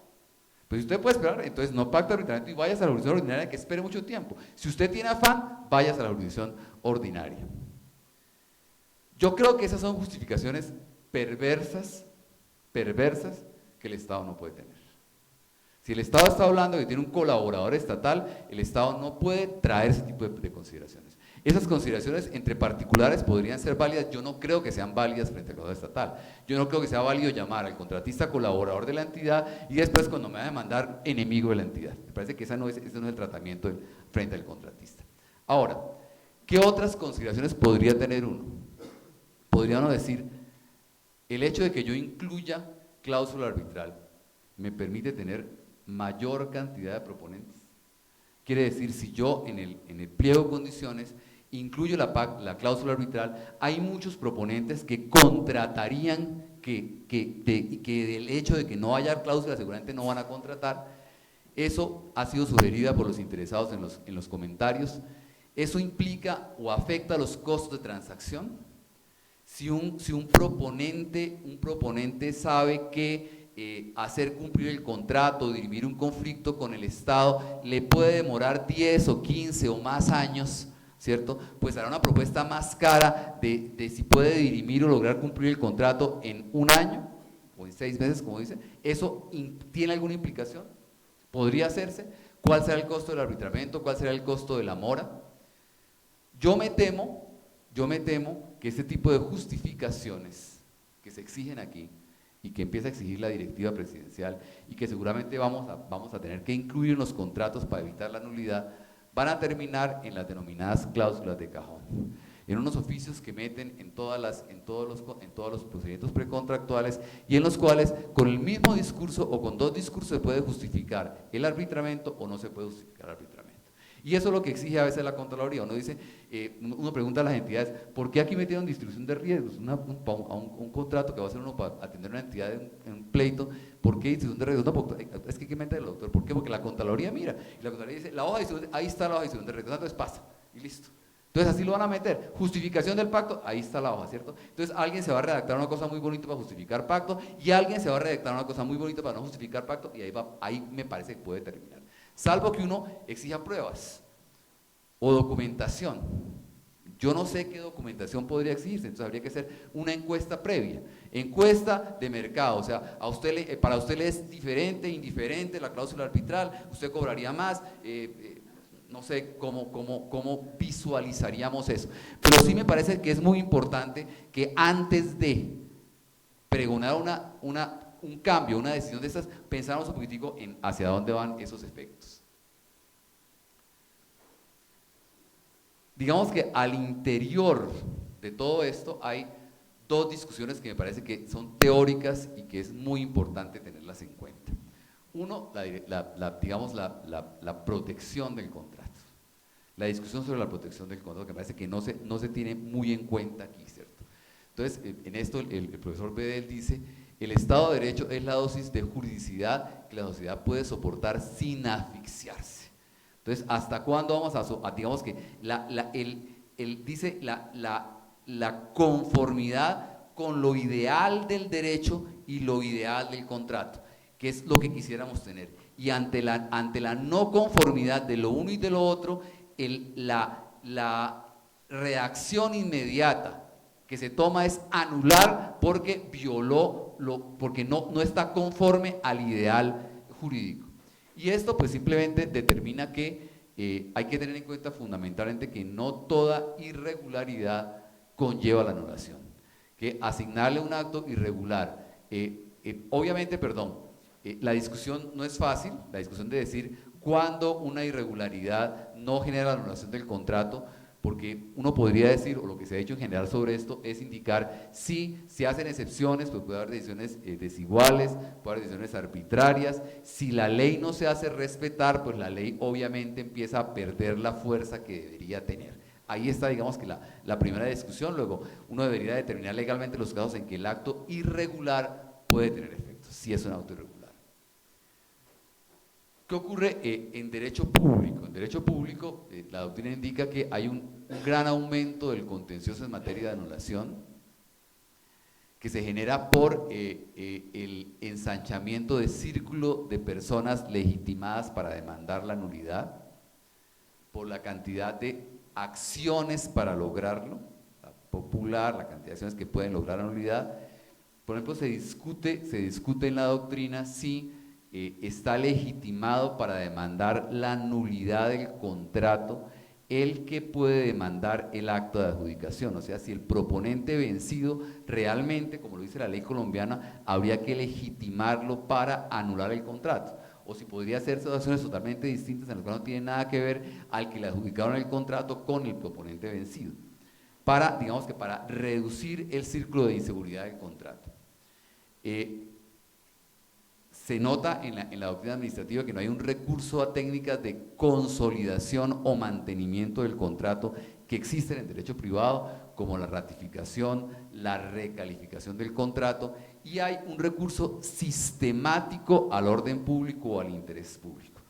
Pues si usted puede esperar, entonces no pacta arbitramiento y vayas a la jurisdicción ordinaria que espere mucho tiempo. Si usted tiene afán, vayas a la jurisdicción ordinaria. Yo creo que esas son justificaciones perversas que el Estado no puede tener. Si el Estado está hablando de que tiene un colaborador estatal, el Estado no puede traer ese tipo de consideraciones. Esas consideraciones entre particulares podrían ser válidas, yo no creo que sean válidas frente al contrato estatal. Yo no creo que sea válido llamar al contratista colaborador de la entidad y después cuando me va a demandar enemigo de la entidad. Me parece que ese no es el tratamiento frente al contratista. Ahora, ¿qué otras consideraciones podría tener uno? Podría uno decir, el hecho de que yo incluya cláusula arbitral me permite tener mayor cantidad de proponentes. Quiere decir, si yo en el pliego de condiciones incluyo la cláusula arbitral, hay muchos proponentes que contratarían, que del hecho de que no haya cláusula seguramente no van a contratar. Eso ha sido sugerida por los interesados en los comentarios. Eso implica o afecta los costos de transacción. Si un proponente sabe que hacer cumplir el contrato, dirimir un conflicto con el Estado, le puede demorar 10 o 15 o más años, ¿cierto? Pues hará una propuesta más cara de si puede dirimir o lograr cumplir el contrato en un año o en 6 meses, como dice. ¿Eso tiene alguna implicación? ¿Podría hacerse? ¿Cuál será el costo del arbitramiento? ¿Cuál será el costo de la mora? Yo me temo que este tipo de justificaciones que se exigen aquí y que empieza a exigir la directiva presidencial y que seguramente vamos a tener que incluir en los contratos para evitar la nulidad, van a terminar en las denominadas cláusulas de cajón, en unos oficios que meten en todos los procedimientos precontractuales y en los cuales con el mismo discurso o con dos discursos se puede justificar el arbitramiento o no se puede justificar el arbitramiento. Y eso es lo que exige a veces la Contraloría. Uno dice, uno pregunta a las entidades, ¿por qué aquí metieron distribución de riesgos? Un contrato que va a hacer uno para atender una entidad en un pleito, ¿por qué distribución de riesgos? No, es que hay que meterlo, doctor. ¿Por qué? Porque la Contraloría mira, y la Contraloría dice, la hoja de ahí está la hoja de distribución de riesgos, entonces pasa, y listo. Entonces así lo van a meter, justificación del pacto, ahí está la hoja, ¿cierto? Entonces alguien se va a redactar una cosa muy bonita para justificar pacto, y alguien se va a redactar una cosa muy bonita para no justificar pacto, y ahí me parece que puede terminar. Salvo que uno exija pruebas o documentación. Yo no sé qué documentación podría exigirse, entonces habría que hacer una encuesta previa, encuesta de mercado, o sea, para usted le es diferente, indiferente la cláusula arbitral, usted cobraría más, no sé cómo visualizaríamos eso, pero sí me parece que es muy importante que antes de pregonar un cambio, una decisión de estas, pensáramos un poquitico en hacia dónde van esos efectos. Digamos que al interior de todo esto hay dos discusiones que me parece que son teóricas y que es muy importante tenerlas en cuenta. Uno, digamos la protección del contrato. La discusión sobre la protección del contrato que me parece que no se tiene muy en cuenta aquí, ¿cierto? Entonces, en esto el profesor Bedel dice, el Estado de Derecho es la dosis de juridicidad que la sociedad puede soportar sin asfixiarse. Entonces, ¿hasta cuándo vamos digamos que dice la conformidad con lo ideal del derecho y lo ideal del contrato, que es lo que quisiéramos tener? Y ante la no conformidad de lo uno y de lo otro, la reacción inmediata que se toma es anular porque porque no está conforme al ideal jurídico. Y esto pues simplemente determina que hay que tener en cuenta fundamentalmente que no toda irregularidad conlleva la anulación, que asignarle un acto irregular, obviamente, la discusión no es fácil, la discusión de decir cuándo una irregularidad no genera la anulación del contrato, porque uno podría decir, o lo que se ha hecho en general sobre esto, es indicar si se hacen excepciones, pues puede haber decisiones desiguales, puede haber decisiones arbitrarias, si la ley no se hace respetar, pues la ley obviamente empieza a perder la fuerza que debería tener. Ahí está, digamos que la primera discusión. Luego uno debería determinar legalmente los casos en que el acto irregular puede tener efectos, si es un acto irregular. ¿Qué ocurre en derecho público? En derecho público, la doctrina indica que hay un gran aumento del contencioso en materia de anulación, que se genera por el ensanchamiento de círculo de personas legitimadas para demandar la nulidad, por la cantidad de acciones para lograrlo, la popular, la cantidad de acciones que pueden lograr la nulidad. Por ejemplo, se discute en la doctrina si está legitimado para demandar la nulidad del contrato el que puede demandar el acto de adjudicación, o sea, si el proponente vencido realmente, como lo dice la ley colombiana, habría que legitimarlo para anular el contrato, o si podría hacer situaciones totalmente distintas en las cuales no tiene nada que ver al que le adjudicaron el contrato con el proponente vencido, digamos que para reducir el círculo de inseguridad del contrato. Se nota en la doctrina administrativa que no hay un recurso a técnicas de consolidación o mantenimiento del contrato que existen en derecho privado, como la ratificación, la recalificación del contrato, y hay un recurso sistemático al orden público o al interés público.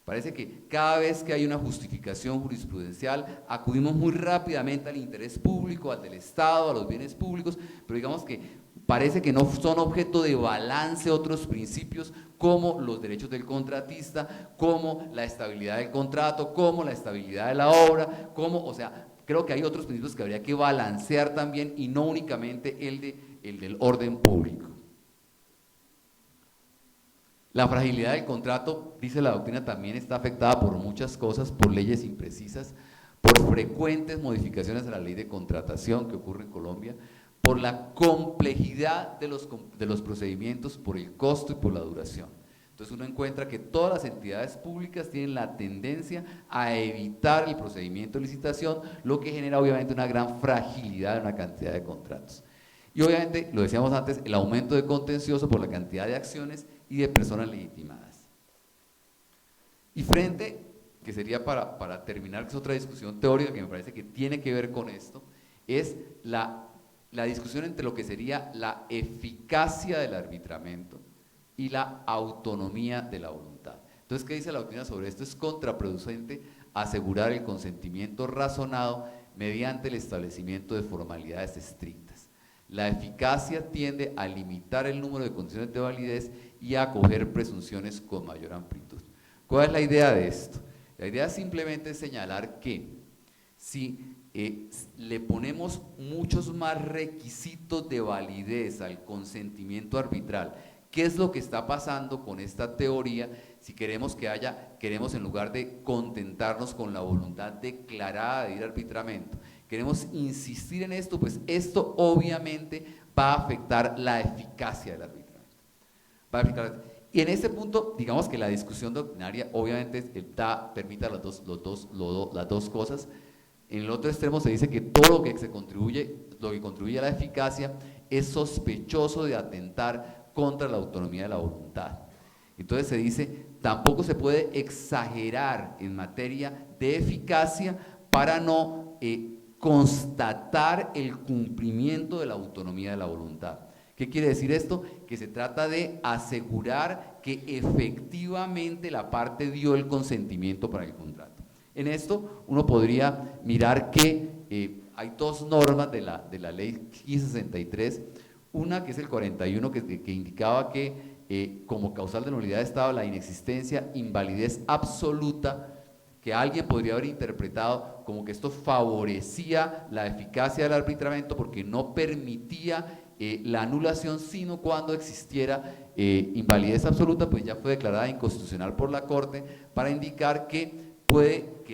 Parece que cada vez que hay una justificación jurisprudencial, acudimos muy rápidamente al interés público, al del Estado, a los bienes públicos, pero digamos que parece que no son objeto de balance otros principios como los derechos del contratista, como la estabilidad del contrato, como la estabilidad de la obra, o sea, creo que hay otros principios que habría que balancear también y no únicamente el del orden público. La fragilidad del contrato, dice la doctrina, también está afectada por muchas cosas, por leyes imprecisas, por frecuentes modificaciones a la ley de contratación que ocurre en Colombia, por la complejidad de los procedimientos, por el costo y por la duración. Entonces uno encuentra que todas las entidades públicas tienen la tendencia a evitar el procedimiento de licitación, lo que genera obviamente una gran fragilidad en una cantidad de contratos. Y obviamente, lo decíamos antes, el aumento de contencioso por la cantidad de acciones y de personas legitimadas. Y frente, que sería para terminar, que es otra discusión teórica que me parece que tiene que ver con esto, es la discusión entre lo que sería la eficacia del arbitramiento y la autonomía de la voluntad. Entonces, ¿qué dice la doctrina sobre esto? Es contraproducente asegurar el consentimiento razonado mediante el establecimiento de formalidades estrictas. La eficacia tiende a limitar el número de condiciones de validez y a acoger presunciones con mayor amplitud. ¿Cuál es la idea de esto? La idea simplemente es señalar que si le ponemos muchos más requisitos de validez al consentimiento arbitral, ¿qué es lo que está pasando con esta teoría? Si queremos queremos en lugar de contentarnos con la voluntad declarada de ir a arbitramiento, queremos insistir en esto, pues esto obviamente va a afectar la eficacia del arbitramiento. Y en este punto, digamos que la discusión doctrinaria obviamente permite las dos cosas. En el otro extremo se dice que todo lo que contribuye a la eficacia es sospechoso de atentar contra la autonomía de la voluntad. Entonces se dice, tampoco se puede exagerar en materia de eficacia para no constatar el cumplimiento de la autonomía de la voluntad. ¿Qué quiere decir esto? Que se trata de asegurar que efectivamente la parte dio el consentimiento para el contrato. En esto uno podría mirar que hay dos normas de la ley 1563, una que es el 41 que indicaba que como causal de nulidad estaba la inexistencia, invalidez absoluta, que alguien podría haber interpretado como que esto favorecía la eficacia del arbitramiento porque no permitía la anulación, sino cuando existiera invalidez absoluta, pues ya fue declarada inconstitucional por la Corte para indicar que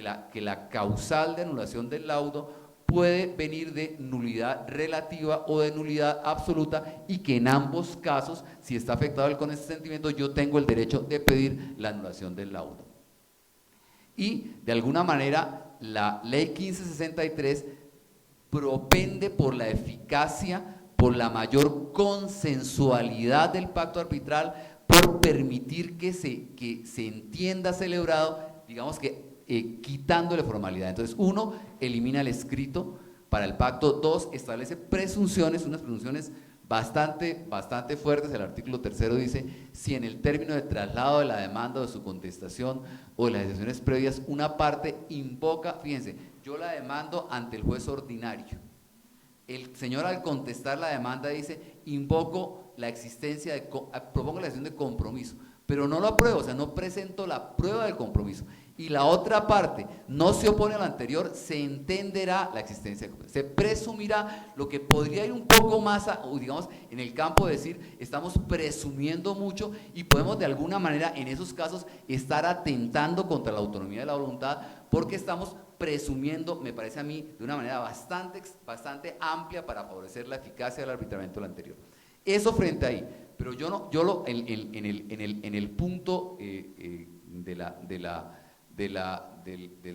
la causal de anulación del laudo puede venir de nulidad relativa o de nulidad absoluta y que en ambos casos, si está afectado el consentimiento, yo tengo el derecho de pedir la anulación del laudo. Y de alguna manera la ley 1563 propende por la eficacia, por la mayor consensualidad del pacto arbitral, por permitir que se entienda celebrado, digamos que quitándole formalidad. Entonces, uno, elimina el escrito para el pacto. Dos, establece presunciones, unas presunciones bastante fuertes. El artículo 3 dice, si en el término de traslado de la demanda o de su contestación o de las decisiones previas, una parte invoca, fíjense, yo la demando ante el juez ordinario. El señor al contestar la demanda dice, invoco la existencia propongo la existencia de compromiso, pero no lo apruebo, o sea, no presento la prueba del compromiso. Y la otra parte no se opone a lo anterior, se entenderá la existencia, se presumirá, lo que podría ir un poco más, digamos, en el campo de decir, estamos presumiendo mucho y podemos de alguna manera en esos casos estar atentando contra la autonomía de la voluntad porque estamos presumiendo, me parece a mí, de una manera bastante amplia para favorecer la eficacia del arbitramiento del anterior. Eso frente ahí, pero en el punto del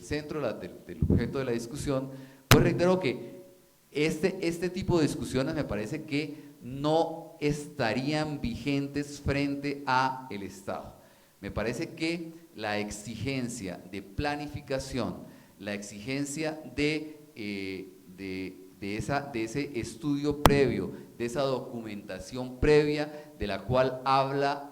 centro, del objeto de la discusión, pues reitero que este tipo de discusiones me parece que no estarían vigentes frente a el Estado. Me parece que la exigencia de planificación, la exigencia de ese estudio previo, de esa documentación previa de la cual habla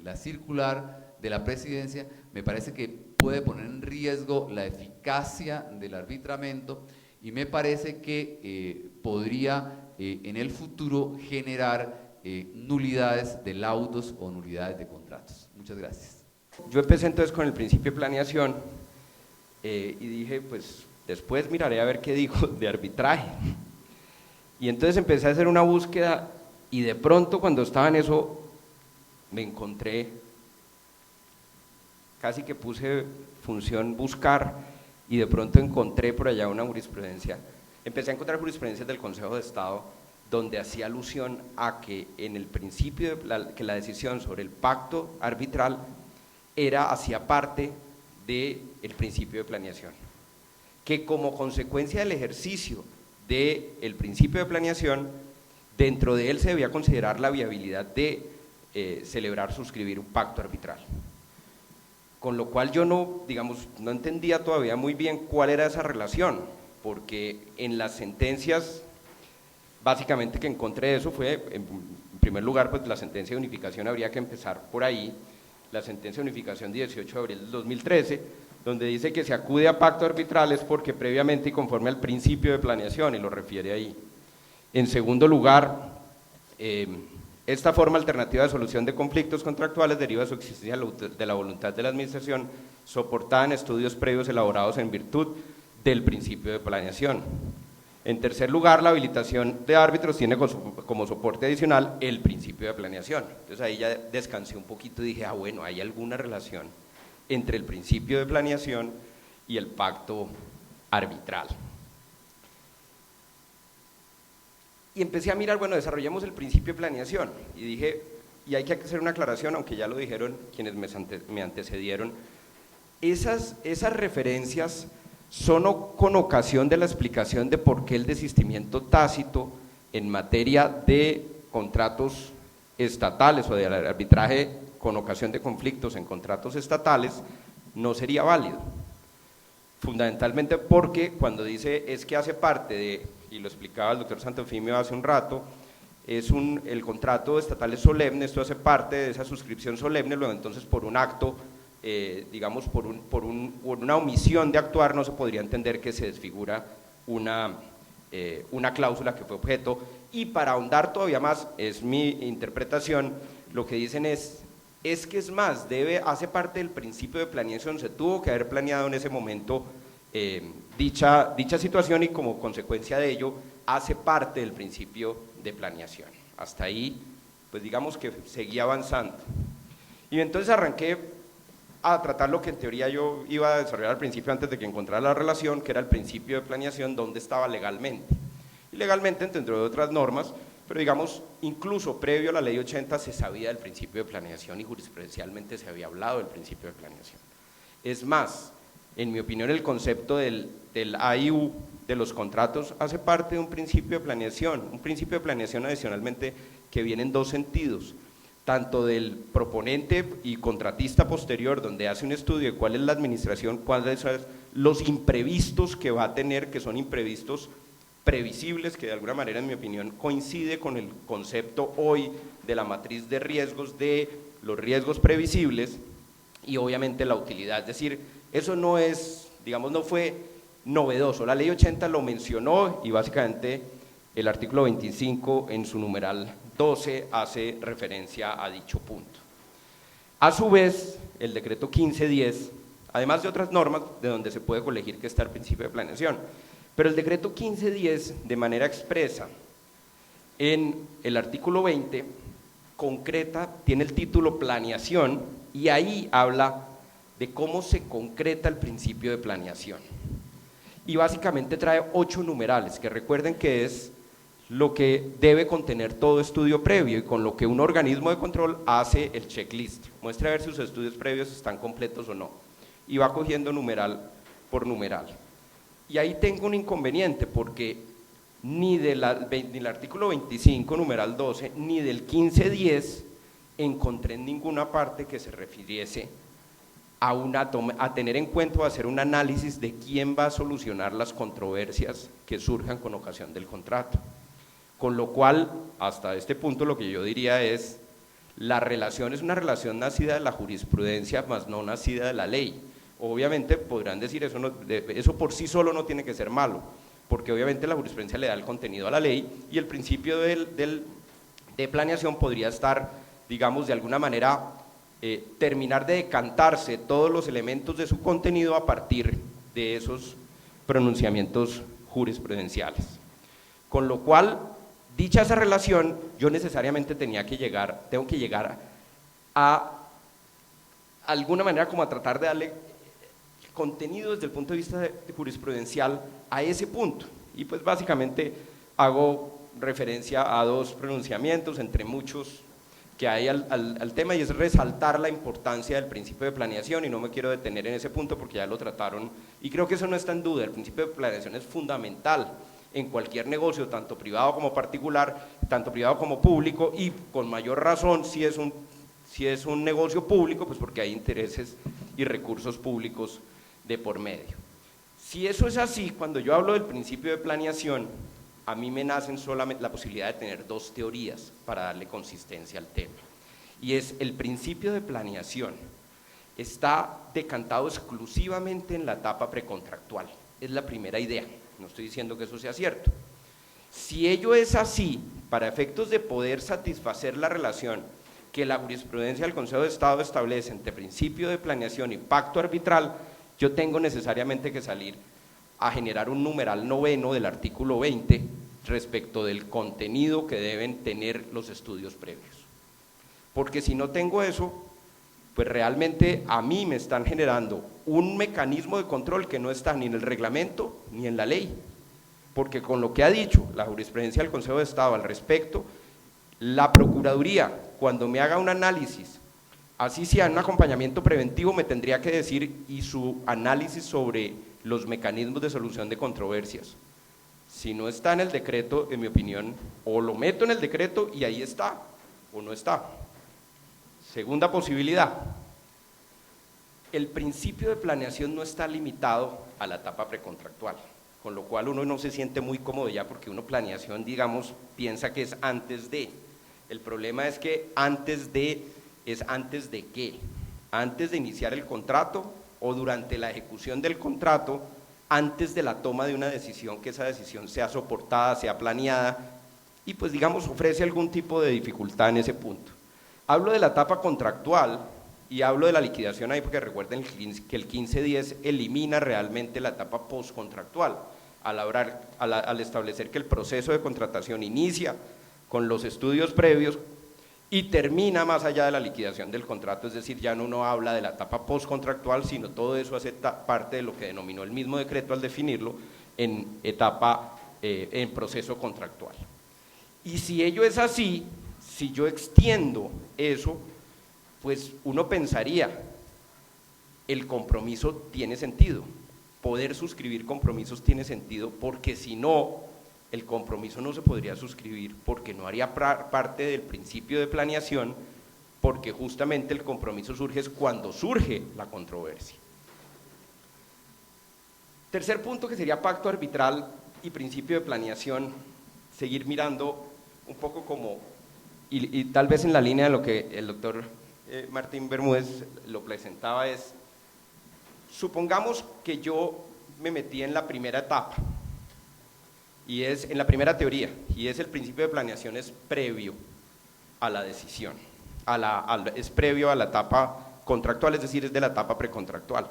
la circular de la presidencia, me parece que puede poner en riesgo la eficacia del arbitramiento y me parece que podría en el futuro generar nulidades de laudos o nulidades de contratos. Muchas gracias. Yo empecé entonces con el principio de planeación y dije, pues después miraré a ver qué digo de arbitraje. Y entonces empecé a hacer una búsqueda y de pronto cuando estaba en eso me encontré, casi que puse función buscar y de pronto encontré por allá una jurisprudencia. Empecé a encontrar jurisprudencias del Consejo de Estado donde hacía alusión a que en el principio que la decisión sobre el pacto arbitral hacía parte del principio de planeación, que como consecuencia del ejercicio del principio de planeación, dentro de él se debía considerar la viabilidad de celebrar, suscribir un pacto arbitral. Con lo cual yo no entendía todavía muy bien cuál era esa relación, porque en las sentencias básicamente que encontré eso fue, en primer lugar, pues la sentencia de unificación, habría que empezar por ahí, la sentencia de unificación 18 de abril del 2013, donde dice que se acude a pacto arbitral es porque previamente y conforme al principio de planeación, y lo refiere ahí. En segundo lugar, esta forma alternativa de solución de conflictos contractuales deriva de su existencia de la voluntad de la administración, soportada en estudios previos elaborados en virtud del principio de planeación. En tercer lugar, la habilitación de árbitros tiene como soporte adicional el principio de planeación. Entonces ahí ya descansé un poquito y dije, bueno, hay alguna relación entre el principio de planeación y el pacto arbitral. Y empecé a mirar, bueno, desarrollemos el principio de planeación, y dije, y hay que hacer una aclaración, aunque ya lo dijeron quienes me antecedieron, esas referencias son con ocasión de la explicación de por qué el desistimiento tácito en materia de contratos estatales o del arbitraje con ocasión de conflictos en contratos estatales no sería válido. Fundamentalmente porque cuando dice es que hace parte de, y lo explicaba el doctor Santofimio hace un rato, el contrato estatal es solemne, esto hace parte de esa suscripción solemne, luego entonces por un acto, por una omisión de actuar no se podría entender que se desfigura una cláusula que fue objeto, y para ahondar todavía más, es mi interpretación, lo que dicen es que es más, hace parte del principio de planeación, se tuvo que haber planeado en ese momento dicha situación y como consecuencia de ello hace parte del principio de planeación. Hasta ahí, pues digamos que seguí avanzando. Y entonces arranqué a tratar lo que en teoría yo iba a desarrollar al principio antes de que encontrara la relación, que era el principio de planeación, donde estaba legalmente. Y legalmente, dentro de otras normas, pero digamos, incluso previo a la ley 80 se sabía del principio de planeación y jurisprudencialmente se había hablado del principio de planeación. Es más, en mi opinión, el concepto del AIU de los contratos hace parte de un principio de planeación adicionalmente que viene en dos sentidos, tanto del proponente y contratista posterior, donde hace un estudio de cuál es la administración, cuáles son los imprevistos que va a tener, que son imprevistos previsibles, que de alguna manera, en mi opinión, coincide con el concepto hoy de la matriz de riesgos, de los riesgos previsibles, y obviamente la utilidad, es decir, eso no es, digamos, no fue novedoso, la ley 80 lo mencionó y básicamente el artículo 25 en su numeral 12 hace referencia a dicho punto. A su vez, el decreto 1510, además de otras normas de donde se puede colegir que está el principio de planeación, pero el decreto 1510 de manera expresa en el artículo 20 concreta, tiene el título planeación y ahí habla de cómo se concreta el principio de planeación. Y básicamente trae 8 numerales, que recuerden que es lo que debe contener todo estudio previo y con lo que un organismo de control hace el checklist. Muestre a ver si sus estudios previos están completos o no. Y va cogiendo numeral por numeral. Y ahí tengo un inconveniente porque ni del artículo 25, numeral 12, ni del 1510 encontré en ninguna parte que se refiriese a tener en cuenta o a hacer un análisis de quién va a solucionar las controversias que surjan con ocasión del contrato. Con lo cual, hasta este punto lo que yo diría es, la relación es una relación nacida de la jurisprudencia, más no nacida de la ley. Obviamente podrán decir eso por sí solo no tiene que ser malo, porque obviamente la jurisprudencia le da el contenido a la ley y el principio de planeación podría estar, digamos, de alguna manera terminar de decantarse todos los elementos de su contenido a partir de esos pronunciamientos jurisprudenciales. Con lo cual, dicha esa relación, yo necesariamente tengo que llegar a alguna manera como a tratar de darle contenido desde el punto de vista de jurisprudencial a ese punto. Y pues básicamente hago referencia a dos pronunciamientos entre muchos que hay al tema, y es resaltar la importancia del principio de planeación, y no me quiero detener en ese punto porque ya lo trataron, y creo que eso no está en duda. El principio de planeación es fundamental en cualquier negocio, tanto privado como particular, tanto privado como público, y con mayor razón si es un negocio público, pues porque hay intereses y recursos públicos de por medio. Si eso es así, cuando yo hablo del principio de planeación, a mí me nacen solamente la posibilidad de tener dos teorías para darle consistencia al tema. Y es el principio de planeación está decantado exclusivamente en la etapa precontractual. Es la primera idea, no estoy diciendo que eso sea cierto. Si ello es así, para efectos de poder satisfacer la relación que la jurisprudencia del Consejo de Estado establece entre principio de planeación y pacto arbitral, yo tengo necesariamente que salir a generar un numeral noveno del artículo 20 respecto del contenido que deben tener los estudios previos. Porque si no tengo eso, pues realmente a mí me están generando un mecanismo de control que no está ni en el reglamento ni en la ley. Porque con lo que ha dicho la jurisprudencia del Consejo de Estado al respecto, la Procuraduría, cuando me haga un análisis, así sea un acompañamiento preventivo, me tendría que decir y su análisis sobre los mecanismos de solución de controversias. Si no está en el decreto, en mi opinión, o lo meto en el decreto y ahí está, o no está. Segunda posibilidad, el principio de planeación no está limitado a la etapa precontractual, con lo cual uno no se siente muy cómodo ya, porque uno planeación, digamos, piensa que es antes de. El problema es que antes de, ¿es antes de qué? Antes de iniciar el contrato o durante la ejecución del contrato, antes de la toma de una decisión, que esa decisión sea soportada, sea planeada, y pues digamos ofrece algún tipo de dificultad en ese punto. Hablo de la etapa contractual y hablo de la liquidación ahí porque recuerden que el 1510 elimina realmente la etapa postcontractual al establecer que el proceso de contratación inicia con los estudios previos y termina más allá de la liquidación del contrato, es decir, ya no habla de la etapa postcontractual, sino todo eso hace parte de lo que denominó el mismo decreto al definirlo en etapa, en proceso contractual. Y si ello es así, si yo extiendo eso, pues uno pensaría, el compromiso tiene sentido, poder suscribir compromisos tiene sentido, porque si no, el compromiso no se podría suscribir porque no haría parte del principio de planeación, porque justamente el compromiso surge cuando surge la controversia. Tercer punto, que sería pacto arbitral y principio de planeación, seguir mirando un poco como, y tal vez en la línea de lo que el doctor Martín Bermúdez lo presentaba, es, supongamos que yo me metí en la primera etapa, y es en la primera teoría, y es el principio de planeación es previo a la decisión, es previo a la etapa contractual, es decir, es de la etapa precontractual.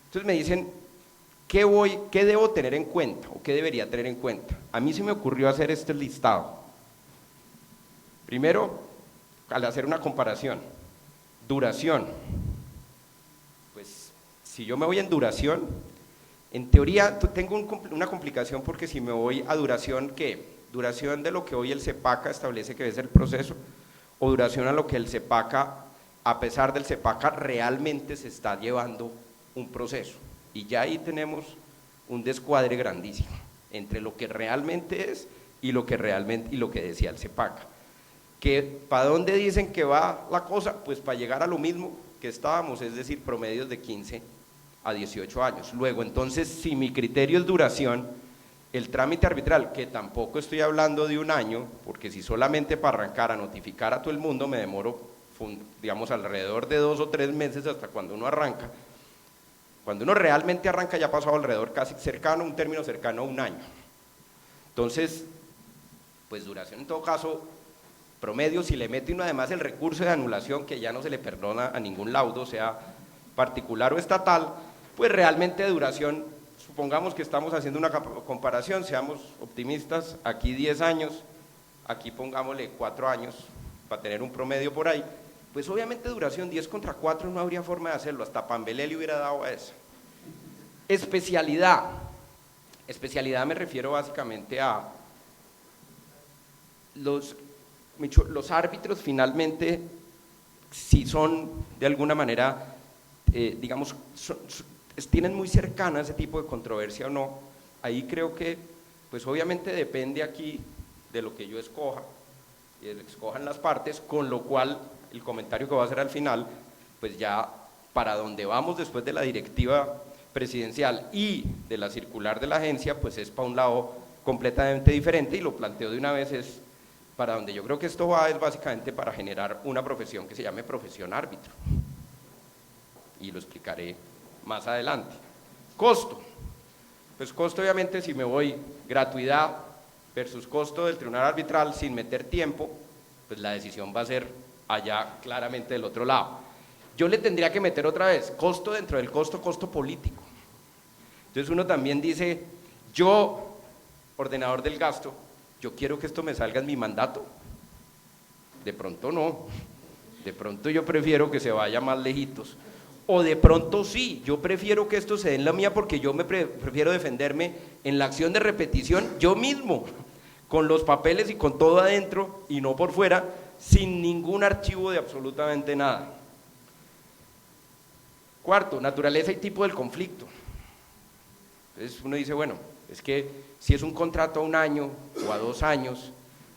Entonces me dicen, ¿qué debo tener en cuenta o qué debería tener en cuenta? A mí se me ocurrió hacer este listado. Primero, al hacer una comparación, duración. Pues si yo me voy en duración, en teoría tengo una complicación, porque si me voy a duración, ¿qué? Duración de lo que hoy el CEPACA establece que es el proceso, o duración a lo que el CEPACA, a pesar del CEPACA, realmente se está llevando un proceso. Y ya ahí tenemos un descuadre grandísimo entre lo que realmente es y lo que decía el CEPACA. ¿Para dónde dicen que va la cosa? Pues para llegar a lo mismo que estábamos, es decir, promedios de 15 a 18 años. Luego, entonces, si mi criterio es duración, el trámite arbitral, que tampoco estoy hablando de un año, porque si solamente para arrancar a notificar a todo el mundo me demoro, digamos, alrededor de 2 o 3 meses hasta cuando uno arranca. Cuando uno realmente arranca ya ha pasado alrededor un término cercano a un año. Entonces, pues duración en todo caso, promedio, si le mete uno además el recurso de anulación, que ya no se le perdona a ningún laudo, sea particular o estatal, pues realmente de duración, supongamos que estamos haciendo una comparación, seamos optimistas, aquí 10 años, aquí pongámosle 4 años, para tener un promedio por ahí, pues obviamente duración 10 contra 4 no habría forma de hacerlo, hasta Pambelé le hubiera dado a eso. Especialidad. Especialidad me refiero básicamente a los árbitros finalmente, si son de alguna manera, digamos, tienen muy cercana ese tipo de controversia o no. Ahí creo que, pues obviamente depende aquí de lo que yo escoja, y escojan las partes, con lo cual el comentario que voy a hacer al final, pues ya para donde vamos después de la directiva presidencial y de la circular de la agencia, pues es para un lado completamente diferente, y lo planteo de una vez, es para donde yo creo que esto va, es básicamente para generar una profesión que se llame profesión árbitro, y lo explicaré más adelante. Costo, pues costo obviamente si me voy gratuidad versus costo del tribunal arbitral sin meter tiempo, pues la decisión va a ser allá claramente del otro lado. Yo le tendría que meter otra vez costo dentro del costo, costo político. Entonces uno también dice, yo, ordenador del gasto, yo quiero que esto me salga en mi mandato. De pronto no, de pronto yo prefiero que se vaya más lejitos. O de pronto sí, yo prefiero que esto se dé en la mía porque yo prefiero defenderme en la acción de repetición yo mismo, con los papeles y con todo adentro y no por fuera, sin ningún archivo de absolutamente nada. Cuarto, naturaleza y tipo del conflicto. Entonces uno dice, bueno, es que si es un contrato a 1 año o a 2 años,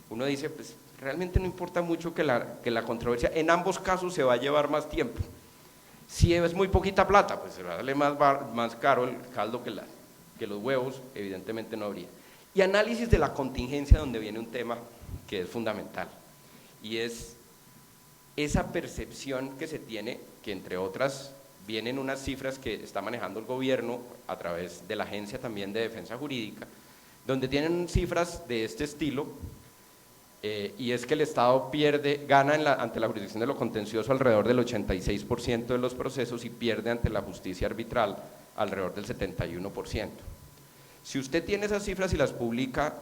uno dice, pues realmente no importa mucho que la controversia, en ambos casos se va a llevar más tiempo. Si es muy poquita plata, pues se va a darle más caro el caldo que los huevos, evidentemente no habría. Y análisis de la contingencia, donde viene un tema que es fundamental, y es esa percepción que se tiene, que entre otras vienen unas cifras que está manejando el gobierno a través de la Agencia también de Defensa Jurídica, donde tienen cifras de este estilo, y es que el Estado gana ante la jurisdicción de lo contencioso alrededor del 86% de los procesos y pierde ante la justicia arbitral alrededor del 71%. Si usted tiene esas cifras y las publica,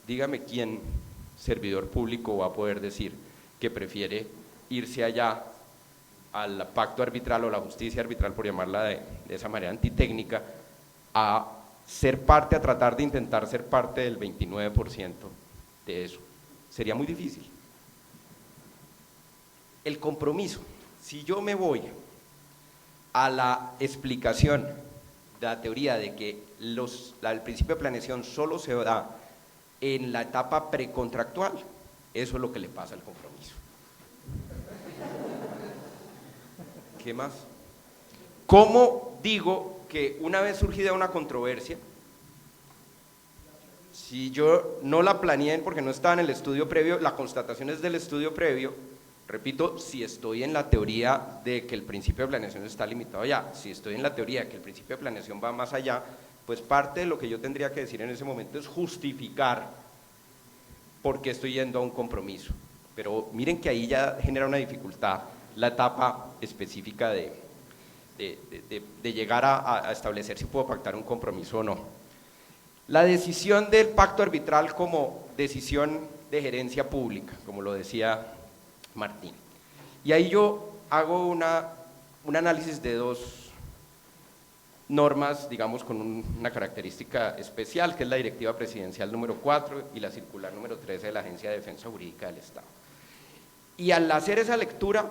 dígame quién, servidor público, va a poder decir que prefiere irse allá al pacto arbitral o la justicia arbitral, por llamarla de esa manera antitécnica, a tratar de intentar ser parte del 29% de eso. Sería muy difícil. El compromiso, si yo me voy a la explicación de la teoría de que el principio de planeación solo se da en la etapa precontractual, eso es lo que le pasa al compromiso. ¿Qué más? ¿Cómo digo que una vez surgida una controversia, si yo no la planeé porque no estaba en el estudio previo, la constatación es del estudio previo, repito, si estoy en la teoría de que el principio de planeación está limitado allá, si estoy en la teoría de que el principio de planeación va más allá, pues parte de lo que yo tendría que decir en ese momento es justificar por qué estoy yendo a un compromiso. Pero miren que ahí ya genera una dificultad la etapa específica de llegar a establecer si puedo pactar un compromiso o no. La decisión del pacto arbitral como decisión de gerencia pública, como lo decía Martín. Y ahí yo hago un análisis de 2 normas, digamos, con una característica especial, que es la Directiva Presidencial número 4 y la circular número 13 de la Agencia de Defensa Jurídica del Estado. Y al hacer esa lectura,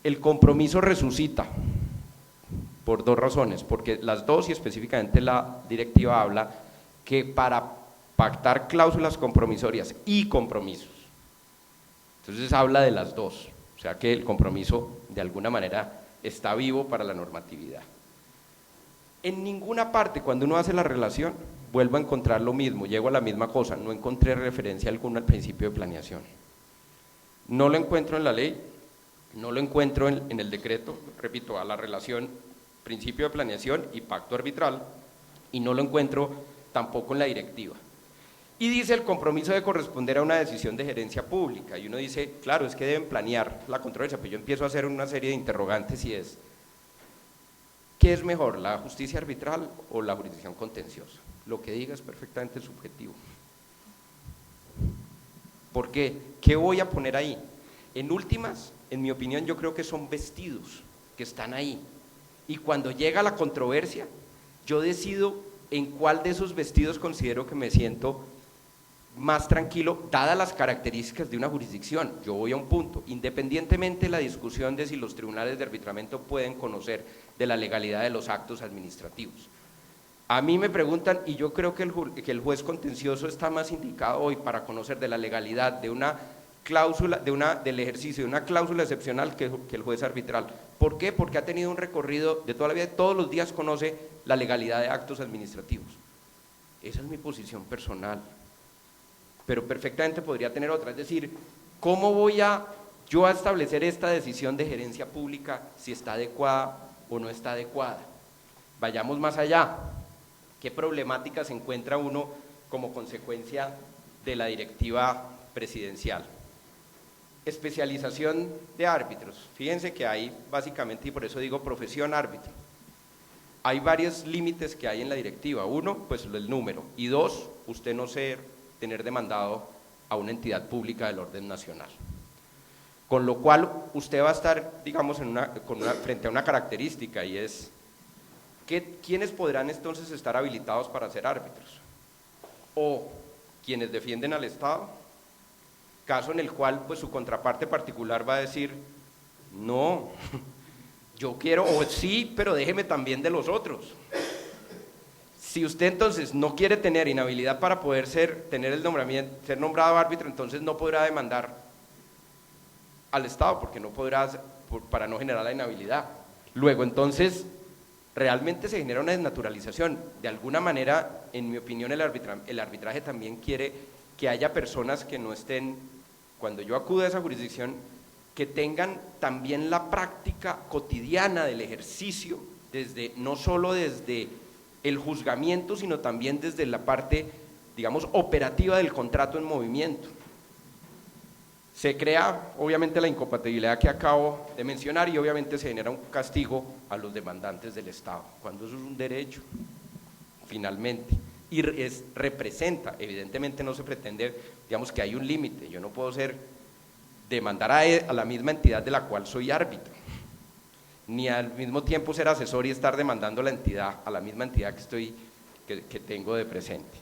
el compromiso resucita por 2 razones, porque las 2 y específicamente la directiva habla que para pactar cláusulas compromisorias y compromisos, entonces habla de las 2, o sea que el compromiso de alguna manera está vivo para la normatividad. En ninguna parte cuando uno hace la relación vuelvo a encontrar lo mismo, llego a la misma cosa, no encontré referencia alguna al principio de planeación. No lo encuentro en la ley, no lo encuentro en el decreto, repito, a la relación principio de planeación y pacto arbitral, y no lo encuentro tampoco en la directiva. Y dice el compromiso de corresponder a una decisión de gerencia pública, y uno dice, claro, es que deben planear la controversia, pero yo empiezo a hacer una serie de interrogantes y es, ¿qué es mejor, la justicia arbitral o la jurisdicción contenciosa? Lo que diga es perfectamente subjetivo. ¿Por qué? ¿Qué voy a poner ahí? En últimas, en mi opinión, yo creo que son vestidos que están ahí. Y cuando llega la controversia, yo decido en cuál de esos vestidos considero que me siento más tranquilo, dadas las características de una jurisdicción. Yo voy a un punto, independientemente de la discusión de si los tribunales de arbitramiento pueden conocer de la legalidad de los actos administrativos. A mí me preguntan, y yo creo que el juez contencioso está más indicado hoy para conocer de la legalidad de una cláusula, del ejercicio de una cláusula excepcional que el juez arbitral. ¿Por qué? Porque ha tenido un recorrido de toda la vida, todos los días conoce la legalidad de actos administrativos. Esa es mi posición personal, pero perfectamente podría tener otra, es decir, ¿cómo voy yo a establecer esta decisión de gerencia pública si está adecuada o no está adecuada? Vayamos más allá. ¿Qué problemáticas encuentra uno como consecuencia de la directiva presidencial? Especialización de árbitros. Fíjense que hay básicamente, y por eso digo profesión árbitro, hay varios límites que hay en la directiva. Uno, pues el número, y dos, usted no tener demandado a una entidad pública del orden nacional. Con lo cual, usted va a estar, digamos, frente a una característica, y es, ¿quiénes podrán entonces estar habilitados para ser árbitros? O quienes defienden al Estado, caso en el cual pues su contraparte particular va a decir, no, yo quiero, o sí, pero déjeme también de los otros. Si usted entonces no quiere tener inhabilidad para poder tener el nombramiento, ser nombrado árbitro, entonces no podrá demandar al Estado, porque no podrá, para no generar la inhabilidad. Luego entonces realmente se genera una desnaturalización. De alguna manera, en mi opinión, el arbitraje también quiere que haya personas que no estén, cuando yo acudo a esa jurisdicción, que tengan también la práctica cotidiana del ejercicio, no solo desde el juzgamiento, sino también desde la parte, digamos, operativa del contrato en movimiento. Se crea, obviamente, la incompatibilidad que acabo de mencionar y obviamente se genera un castigo a los demandantes del Estado, cuando eso es un derecho, finalmente, y representa, evidentemente no se pretende, digamos, que hay un límite. Yo no puedo demandar a la misma entidad de la cual soy árbitro, ni al mismo tiempo ser asesor y estar demandando a la misma entidad que tengo de presente.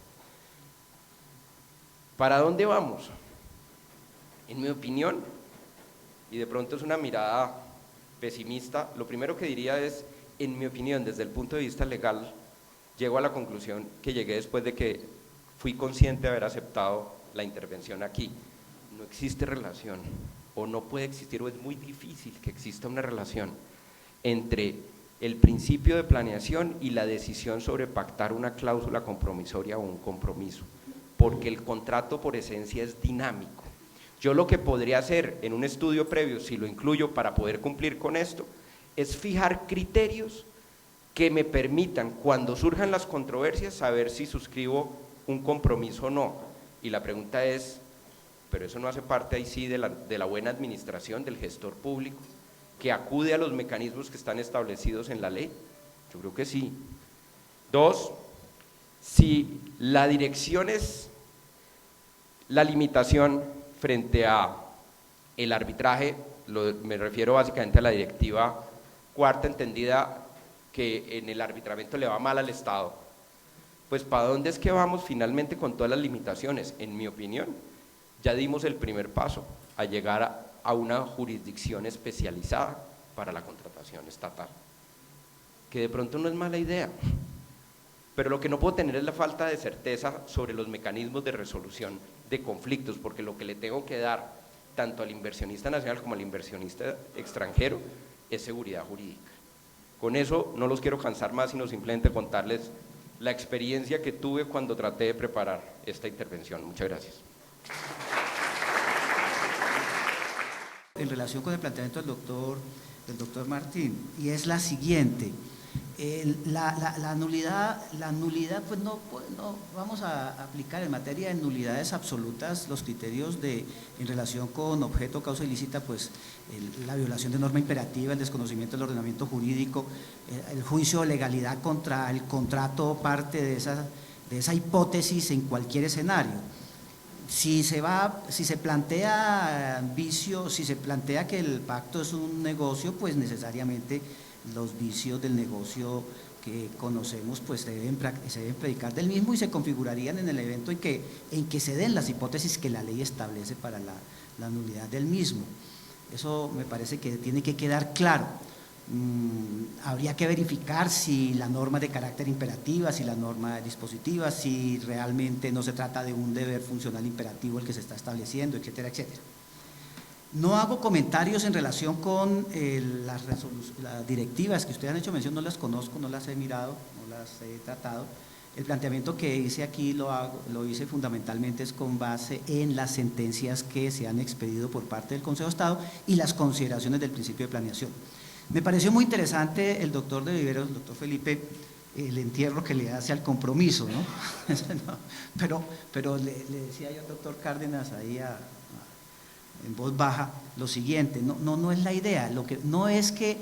¿Para dónde vamos? En mi opinión, y de pronto es una mirada pesimista, lo primero que diría es, en mi opinión, desde el punto de vista legal, llego a la conclusión que llegué después de que fui consciente de haber aceptado la intervención aquí. No existe relación, o no puede existir, o es muy difícil que exista una relación entre el principio de planeación y la decisión sobre pactar una cláusula compromisoria o un compromiso, porque el contrato por esencia es dinámico. Yo lo que podría hacer en un estudio previo, si lo incluyo para poder cumplir con esto, es fijar criterios que me permitan, cuando surjan las controversias, saber si suscribo un compromiso o no. Y la pregunta es, pero eso no hace parte ahí sí de la buena administración del gestor público, que acude a los mecanismos que están establecidos en la ley. Yo creo que sí. Dos, si la dirección es la limitación frente a el arbitraje, me refiero básicamente a la directiva cuarta entendida, que en el arbitramiento le va mal al Estado, pues ¿para dónde es que vamos finalmente con todas las limitaciones? En mi opinión, ya dimos el primer paso a llegar a una jurisdicción especializada para la contratación estatal, que de pronto no es mala idea, pero lo que no puedo tener es la falta de certeza sobre los mecanismos de resolución de conflictos, porque lo que le tengo que dar tanto al inversionista nacional como al inversionista extranjero es seguridad jurídica. Con eso no los quiero cansar más, sino simplemente contarles la experiencia que tuve cuando traté de preparar esta intervención. Muchas gracias. En relación con el planteamiento del doctor Martín, y es la siguiente. La nulidad, pues no vamos a aplicar en materia de nulidades absolutas los criterios en relación con objeto, causa ilícita, pues la violación de norma imperativa, el desconocimiento del ordenamiento jurídico, el juicio de legalidad contra el contrato, parte de esa hipótesis en cualquier escenario. si se plantea vicio, si se plantea que el pacto es un negocio, pues necesariamente los vicios del negocio que conocemos pues se deben predicar del mismo y se configurarían en el evento en que se den las hipótesis que la ley establece para la nulidad del mismo. Eso me parece que tiene que quedar claro. Habría que verificar si la norma es de carácter imperativa, si la norma es dispositiva, si realmente no se trata de un deber funcional imperativo el que se está estableciendo, etcétera, etcétera. No hago comentarios en relación con las directivas que ustedes han hecho mención, no las conozco, no las he mirado, no las he tratado. El planteamiento que hice aquí lo hice fundamentalmente es con base en las sentencias que se han expedido por parte del Consejo de Estado y las consideraciones del principio de planeación. Me pareció muy interesante el doctor de Viveros, el doctor Felipe, el entierro que le hace al compromiso, ¿no? pero le decía yo al doctor Cárdenas ahí en voz baja lo siguiente, no es la idea, no es que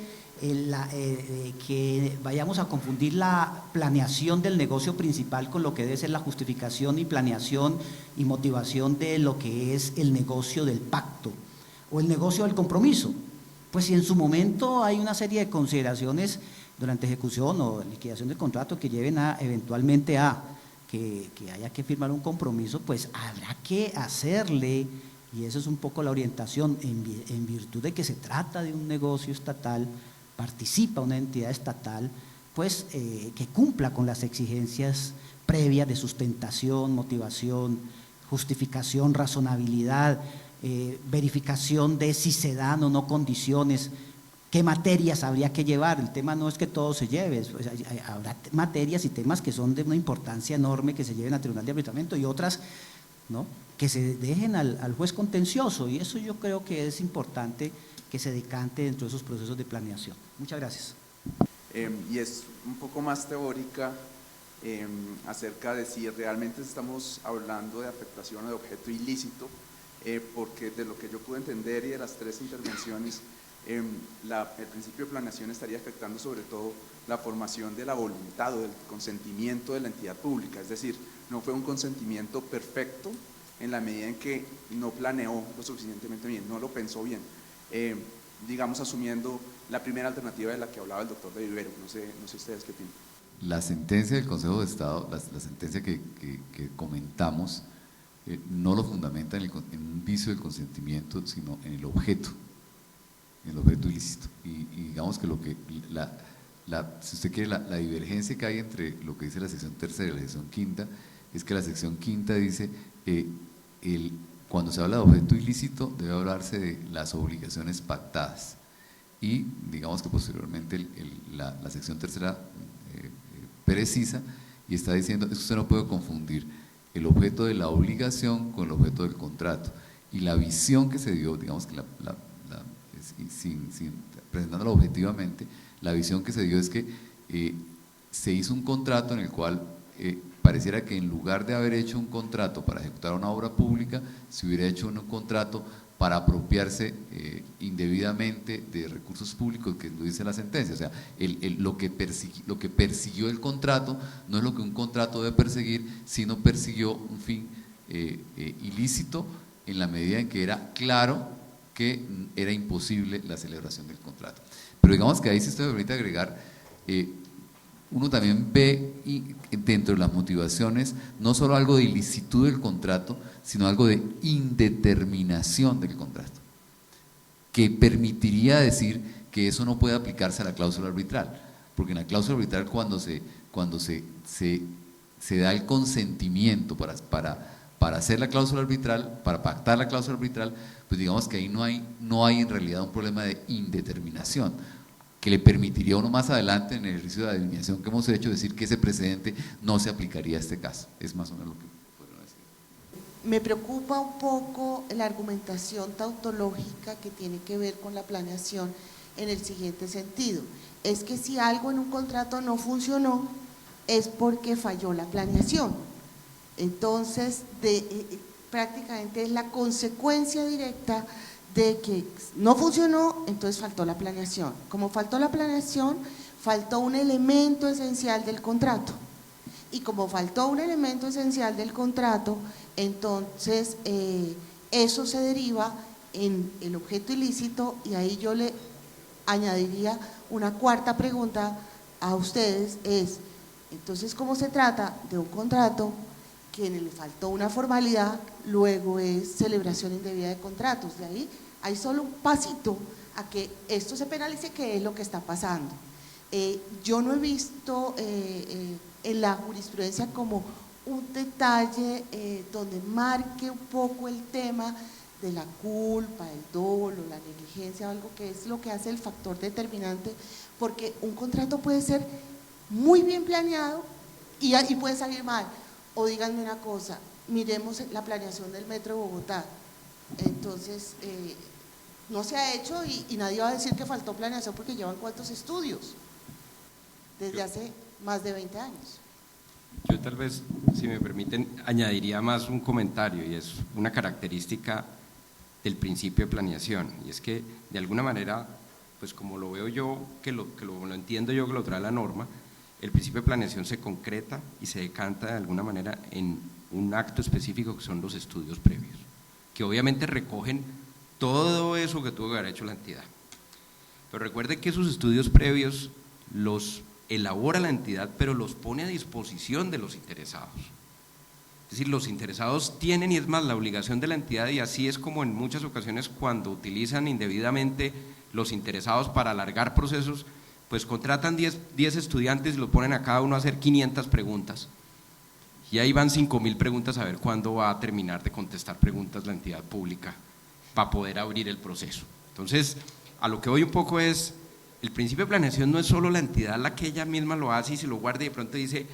vayamos a confundir la planeación del negocio principal con lo que debe ser la justificación y planeación y motivación de lo que es el negocio del pacto o el negocio del compromiso. Pues si en su momento hay una serie de consideraciones durante ejecución o liquidación del contrato que lleven eventualmente a que haya que firmar un compromiso, pues habrá que hacerle, y eso es un poco la orientación, en virtud de que se trata de un negocio estatal, participa una entidad estatal, pues que cumpla con las exigencias previas de sustentación, motivación, justificación, razonabilidad, verificación de si se dan o no condiciones, qué materias habría que llevar. El tema no es que todo se lleve, pues habrá materias y temas que son de una importancia enorme que se lleven al Tribunal de Arbitramiento y otras, ¿no?, que se dejen al juez contencioso, y eso yo creo que es importante que se decante dentro de esos procesos de planeación. Muchas gracias. Y es un poco más teórica acerca de si realmente estamos hablando de afectación de objeto ilícito, porque de lo que yo pude entender y de las tres intervenciones, el principio de planeación estaría afectando sobre todo la formación de la voluntad o del consentimiento de la entidad pública, es decir, no fue un consentimiento perfecto en la medida en que no planeó lo suficientemente bien, no lo pensó bien, digamos asumiendo la primera alternativa de la que hablaba el doctor de Vivero. No sé ustedes qué opinan. La sentencia del Consejo de Estado, la sentencia que comentamos, no lo fundamenta en un vicio del consentimiento, sino en el objeto ilícito. Y digamos que si usted quiere, la divergencia que hay entre lo que dice la sección tercera y la sección quinta, es que la sección quinta dice cuando se habla de objeto ilícito debe hablarse de las obligaciones pactadas, y digamos que posteriormente la sección tercera precisa y está diciendo que usted no puede confundir el objeto de la obligación con el objeto del contrato, y la visión que se dio, digamos que presentándolo objetivamente, la visión que se dio es que se hizo un contrato en el cual pareciera que en lugar de haber hecho un contrato para ejecutar una obra pública, se hubiera hecho un contrato para apropiarse indebidamente de recursos públicos, que lo dice la sentencia. O sea, lo que persiguió el contrato no es lo que un contrato debe perseguir, sino persiguió un fin ilícito en la medida en que era claro que era imposible la celebración del contrato. Pero digamos que ahí, si usted me permite agregar, uno también ve dentro de las motivaciones no solo algo de ilicitud del contrato, sino algo de indeterminación del contrato, que permitiría decir que eso no puede aplicarse a la cláusula arbitral, porque en la cláusula arbitral cuando se da el consentimiento para hacer la cláusula arbitral, para pactar la cláusula arbitral, pues digamos que ahí no hay en realidad un problema de indeterminación, que le permitiría a uno más adelante en el ejercicio de adivinación que hemos hecho decir que ese precedente no se aplicaría a este caso. Es más o menos lo que podría decir. Me preocupa un poco la argumentación tautológica que tiene que ver con la planeación en el siguiente sentido. Es que si algo en un contrato no funcionó, es porque falló la planeación. Entonces, prácticamente es la consecuencia directa de que no funcionó, entonces faltó la planeación. Como faltó la planeación, faltó un elemento esencial del contrato. Y como faltó un elemento esencial del contrato, Entonces, eso se deriva en el objeto ilícito, y ahí yo le añadiría una cuarta pregunta a ustedes, es, entonces, ¿cómo se trata de un contrato que le faltó una formalidad, luego es celebración indebida de contratos? De ahí hay solo un pasito a que esto se penalice, que es lo que está pasando. Yo no he visto en la jurisprudencia como un detalle donde marque un poco el tema de la culpa, el dolo, la negligencia, algo que es lo que hace el factor determinante, porque un contrato puede ser muy bien planeado y puede salir mal. O díganme una cosa, miremos la planeación del Metro de Bogotá, entonces no se ha hecho y nadie va a decir que faltó planeación porque llevan cuántos estudios, desde hace más de 20 años. Yo tal vez, si me permiten, añadiría más un comentario, y es una característica del principio de planeación, y es que de alguna manera, pues como lo veo yo, que lo entiendo yo, que lo trae la norma, el principio de planeación se concreta y se decanta de alguna manera en un acto específico que son los estudios previos, que obviamente recogen todo eso que tuvo que haber hecho la entidad. Pero recuerden que esos estudios previos los elabora la entidad, pero los pone a disposición de los interesados. Es decir, los interesados tienen, y es más, la obligación de la entidad, y así es como en muchas ocasiones cuando utilizan indebidamente los interesados para alargar procesos, pues contratan 10 estudiantes y los ponen a cada uno a hacer 500 preguntas. Y ahí van 5.000 preguntas a ver cuándo va a terminar de contestar preguntas la entidad pública para poder abrir el proceso. Entonces, a lo que voy un poco es, el principio de planeación no es solo la entidad la que ella misma lo hace y se lo guarda y de pronto dice,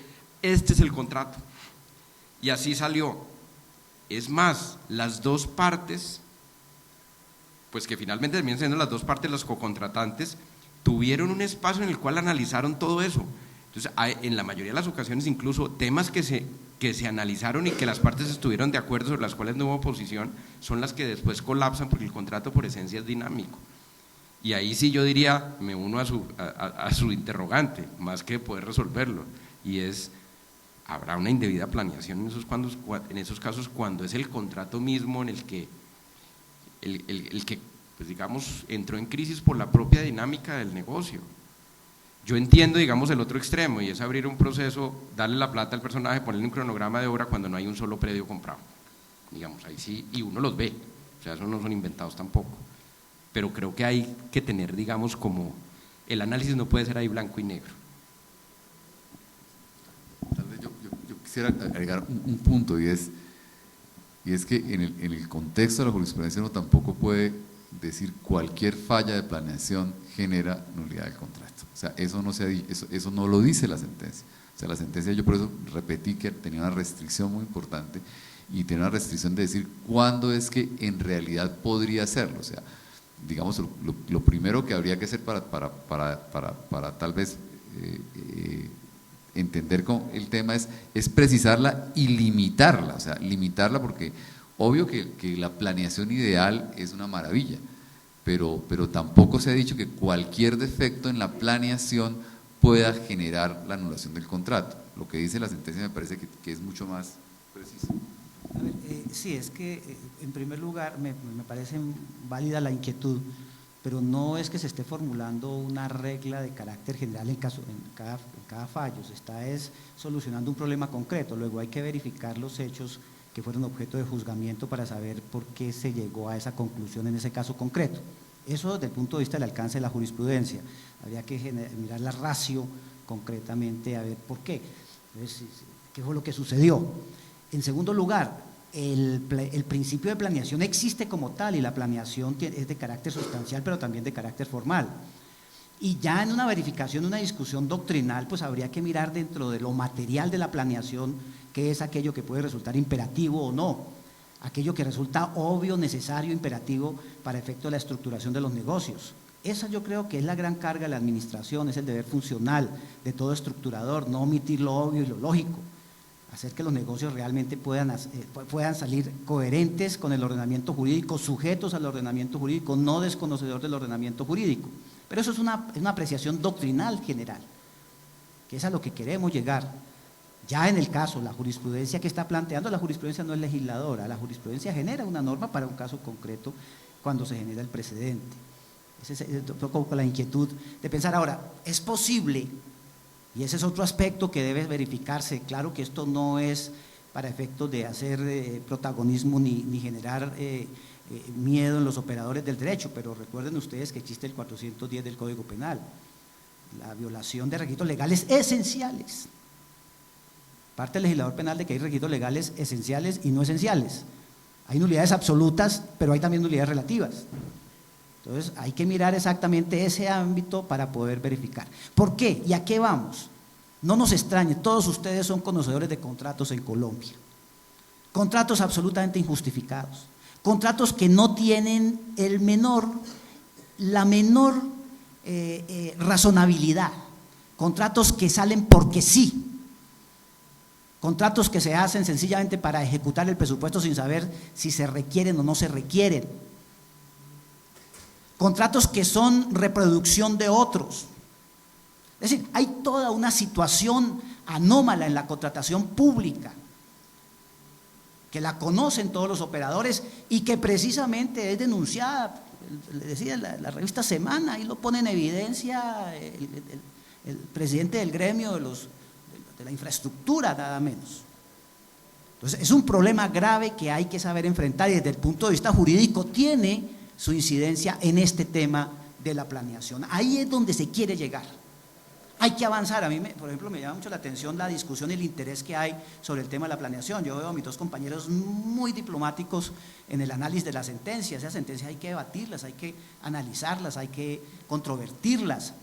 este es el contrato. Y así salió. Es más, las dos partes, pues que finalmente terminan siendo las dos partes las cocontratantes, tuvieron un espacio en el cual analizaron todo eso. Entonces, en la mayoría de las ocasiones, incluso temas que se analizaron y que las partes estuvieron de acuerdo, sobre las cuales no hubo oposición, son las que después colapsan porque el contrato por esencia es dinámico. Y ahí sí yo diría, me uno a su interrogante, más que poder resolverlo, y es, ¿habrá una indebida planeación en esos casos cuando es el contrato mismo en el que pues digamos, entró en crisis por la propia dinámica del negocio? Yo entiendo, digamos, el otro extremo, y es abrir un proceso, darle la plata al personaje, ponerle un cronograma de obra cuando no hay un solo predio comprado, digamos, ahí sí, y uno los ve, o sea, esos no son inventados tampoco, pero creo que hay que tener, digamos, como, el análisis no puede ser ahí blanco y negro. Tal vez yo quisiera agregar un punto, y es que en el contexto de la jurisprudencia uno tampoco puede decir cualquier falla de planeación genera nulidad del contrato. O sea, eso no se ha dicho, eso no lo dice la sentencia. O sea, la sentencia, yo por eso repetí que tenía una restricción muy importante, y tiene una restricción de decir cuándo es que en realidad podría hacerlo. O sea, digamos, lo primero que habría que hacer para tal vez entender cómo el tema es precisarla y limitarla. O sea, limitarla, porque obvio que la planeación ideal es una maravilla, pero tampoco se ha dicho que cualquier defecto en la planeación pueda generar la anulación del contrato. Lo que dice la sentencia me parece que es mucho más preciso. A ver, sí, es que en primer lugar me parece válida la inquietud, pero no es que se esté formulando una regla de carácter general en cada fallo, se está solucionando un problema concreto. Luego hay que verificar los hechos que fueron objeto de juzgamiento para saber por qué se llegó a esa conclusión en ese caso concreto. Eso desde el punto de vista del alcance de la jurisprudencia. Habría que mirar la ratio concretamente a ver por qué. Entonces, ¿qué fue lo que sucedió? En segundo lugar, el principio de planeación existe como tal, y la planeación es de carácter sustancial, pero también de carácter formal. Y ya en una verificación, una discusión doctrinal, pues habría que mirar dentro de lo material de la planeación qué es aquello que puede resultar imperativo o no, aquello que resulta obvio, necesario, imperativo para efecto de la estructuración de los negocios. Esa yo creo que es la gran carga de la administración, es el deber funcional de todo estructurador, no omitir lo obvio y lo lógico, hacer que los negocios realmente puedan salir coherentes con el ordenamiento jurídico, sujetos al ordenamiento jurídico, no desconocedor del ordenamiento jurídico. Pero eso es una apreciación doctrinal general, que es a lo que queremos llegar. Ya en el caso, la jurisprudencia que está planteando, la jurisprudencia no es legisladora, la jurisprudencia genera una norma para un caso concreto cuando se genera el precedente. Esa es un poco la inquietud de pensar. Ahora, es posible, y ese es otro aspecto que debe verificarse, claro que esto no es para efectos de hacer protagonismo ni generar miedo en los operadores del derecho, pero recuerden ustedes que existe el 410 del Código Penal, la violación de requisitos legales esenciales. Parte del legislador penal de que hay requisitos legales esenciales y no esenciales. Hay nulidades absolutas, pero hay también nulidades relativas. Entonces hay que mirar exactamente ese ámbito para poder verificar. ¿Por qué? ¿Y a qué vamos? No nos extrañe, todos ustedes son conocedores de contratos en Colombia. Contratos absolutamente injustificados. Contratos que no tienen la menor razonabilidad. Contratos que salen porque sí. Contratos que se hacen sencillamente para ejecutar el presupuesto sin saber si se requieren o no se requieren. Contratos que son reproducción de otros. Es decir, hay toda una situación anómala en la contratación pública, que la conocen todos los operadores y que precisamente es denunciada, le decía la revista Semana, ahí lo pone en evidencia el presidente del gremio de la infraestructura, nada menos. Entonces es un problema grave que hay que saber enfrentar y desde el punto de vista jurídico tiene su incidencia en este tema de la planeación. Ahí es donde se quiere llegar. Hay que avanzar. A mí, por ejemplo, me llama mucho la atención la discusión y el interés que hay sobre el tema de la planeación. Yo veo a mis dos compañeros muy diplomáticos en el análisis de las sentencias. Esas sentencias hay que debatirlas, hay que analizarlas, hay que controvertirlas,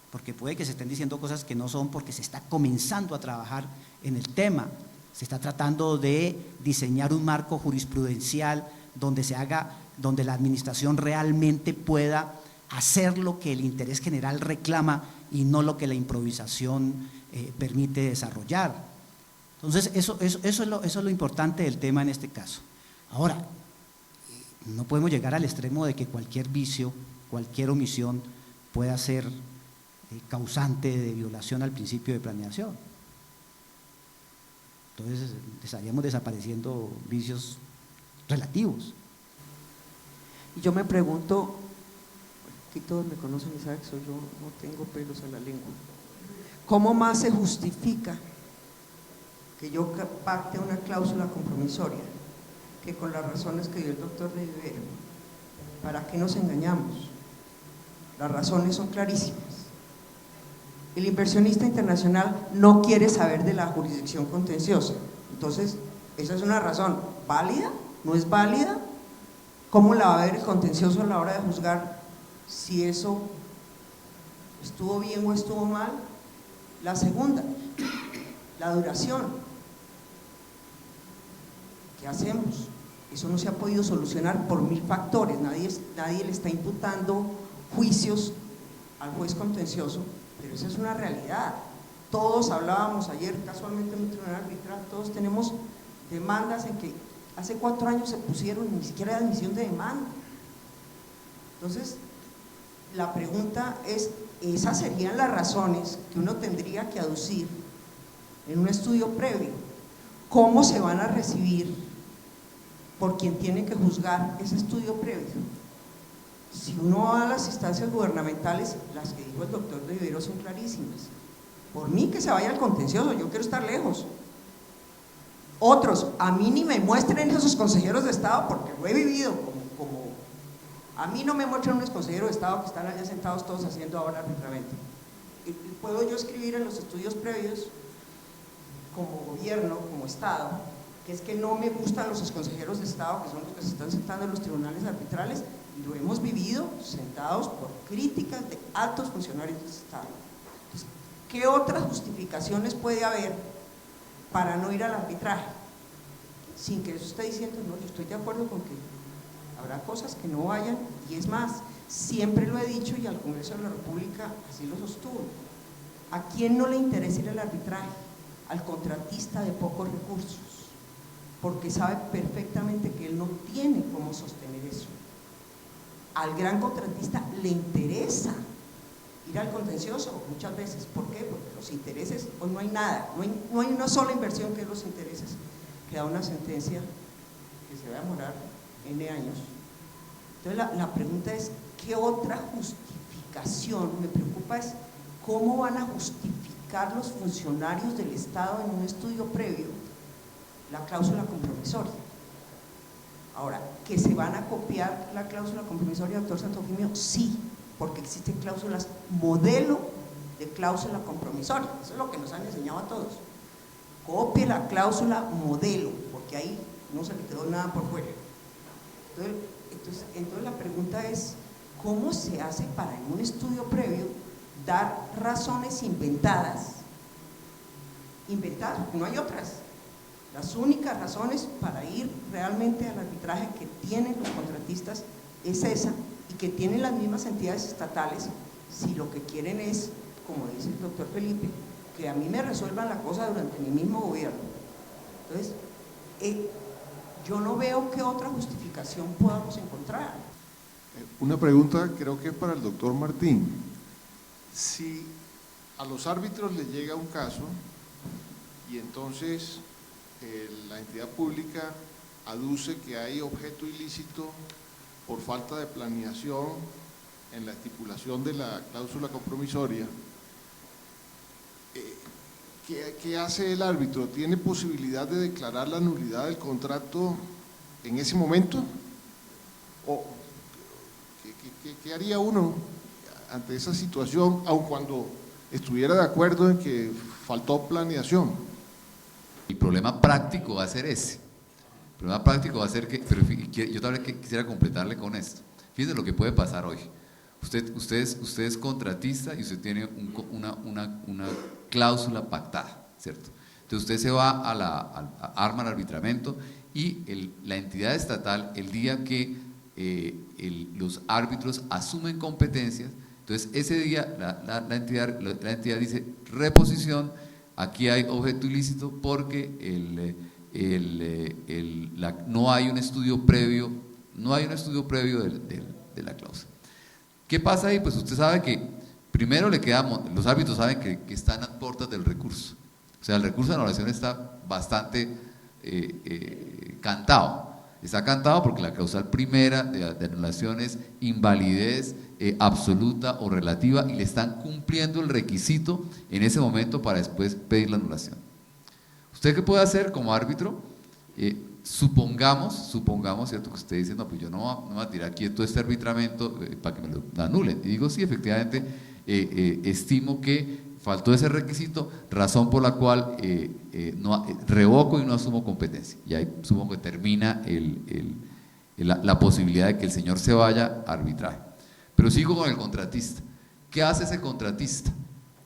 porque puede que se estén diciendo cosas que no son, porque se está comenzando a trabajar en el tema. Se está tratando de diseñar un marco jurisprudencial donde la administración realmente pueda hacer lo que el interés general reclama y no lo que la improvisación permite desarrollar. Entonces, eso es lo importante del tema en este caso. Ahora, no podemos llegar al extremo de que cualquier vicio, cualquier omisión pueda ser causante de violación al principio de planeación. Entonces, estaríamos desapareciendo vicios relativos. Y yo me pregunto, aquí todos me conocen y saben que soy yo, no tengo pelos en la lengua. ¿Cómo más se justifica que yo pacte una cláusula compromisoria que con las razones que dio el doctor de Vivero? ¿Para qué nos engañamos? Las razones son clarísimas. El inversionista internacional no quiere saber de la jurisdicción contenciosa. Entonces, esa es una razón válida, no es válida. ¿Cómo la va a ver el contencioso a la hora de juzgar si eso estuvo bien o estuvo mal? La segunda, la duración. ¿Qué hacemos? Eso no se ha podido solucionar por 1000 factores. Nadie le está imputando juicios al juez contencioso, pero esa es una realidad. Todos hablábamos ayer, casualmente en un tribunal arbitral, todos tenemos demandas en que hace 4 años se pusieron y ni siquiera hay admisión de demanda. Entonces, la pregunta es, esas serían las razones que uno tendría que aducir en un estudio previo. ¿Cómo se van a recibir por quien tiene que juzgar ese estudio previo? Si uno va a las instancias gubernamentales, las que dijo el doctor de Vivero son clarísimas. Por mí que se vaya al contencioso, yo quiero estar lejos. Otros, a mí ni me muestren esos consejeros de Estado porque lo he vivido como a mí no me muestran unos consejeros de Estado que están allá sentados todos haciendo ahora arbitramente. Puedo yo escribir en los estudios previos como gobierno, como Estado, que es que no me gustan los consejeros de Estado que son los que se están sentando en los tribunales arbitrales, y lo hemos vivido sentados por críticas de altos funcionarios del Estado. Entonces, ¿qué otras justificaciones puede haber para no ir al arbitraje? Sin que eso esté diciendo, no, yo estoy de acuerdo con que habrá cosas que no vayan, y es más, siempre lo he dicho y al Congreso de la República así lo sostuvo. ¿A quién no le interesa ir al arbitraje? Al contratista de pocos recursos, porque sabe perfectamente que él no tiene cómo sostener eso. Al gran contratista le interesa ir al contencioso muchas veces. ¿Por qué? Porque los intereses, hoy no hay nada, no hay una sola inversión que es los intereses, que da una sentencia que se va a demorar N años. Entonces la pregunta es, ¿qué otra justificación? Me preocupa es cómo van a justificar los funcionarios del Estado en un estudio previo la cláusula compromisoria. Ahora, ¿que se van a copiar la cláusula compromisoria, doctor Santofimio? Sí, porque existen cláusulas modelo de cláusula compromisoria. Eso es lo que nos han enseñado a todos. Copie la cláusula modelo, porque ahí no se le quedó nada por fuera. Entonces la pregunta es, ¿cómo se hace para en un estudio previo dar razones inventadas, porque no hay otras? Las únicas razones para ir realmente al arbitraje que tienen los contratistas es esa, y que tienen las mismas entidades estatales, si lo que quieren es, como dice el doctor Felipe, que a mí me resuelvan la cosa durante mi mismo gobierno. Entonces, yo no veo qué otra justificación podamos encontrar. Una pregunta creo que es para el doctor Martín. Si a los árbitros les llega un caso y entonces la entidad pública aduce que hay objeto ilícito por falta de planeación en la estipulación de la cláusula compromisoria, ¿qué hace el árbitro? ¿Tiene posibilidad de declarar la nulidad del contrato en ese momento? ¿O qué haría uno ante esa situación, aun cuando estuviera de acuerdo en que faltó planeación? El problema práctico va a ser ese. El problema práctico va a ser que, pero yo también quisiera completarle con esto. Fíjense lo que puede pasar hoy. Usted es contratista y usted tiene una cláusula pactada, ¿cierto? Entonces usted se va arma el arbitramiento y la entidad estatal, el día que los árbitros asumen competencias, entonces ese día la entidad dice reposición, aquí hay objeto ilícito porque no hay un estudio previo, de la cláusula. ¿Qué pasa ahí? Pues usted sabe que primero los árbitros saben que están a puertas del recurso. O sea, el recurso de anulación está bastante cantado. Está cantado porque la causal primera de anulación es invalidez absoluta o relativa y le están cumpliendo el requisito en ese momento para después pedir la anulación. ¿Usted qué puede hacer como árbitro? Supongamos, ¿cierto? Que usted dice, no, pues yo no voy a tirar aquí todo este arbitramiento para que me lo anulen. Y digo, sí, efectivamente, estimo que faltó ese requisito, razón por la cual revoco y no asumo competencia. Y ahí supongo que termina la posibilidad de que el señor se vaya a arbitraje. Pero sigo con el contratista. ¿Qué hace ese contratista?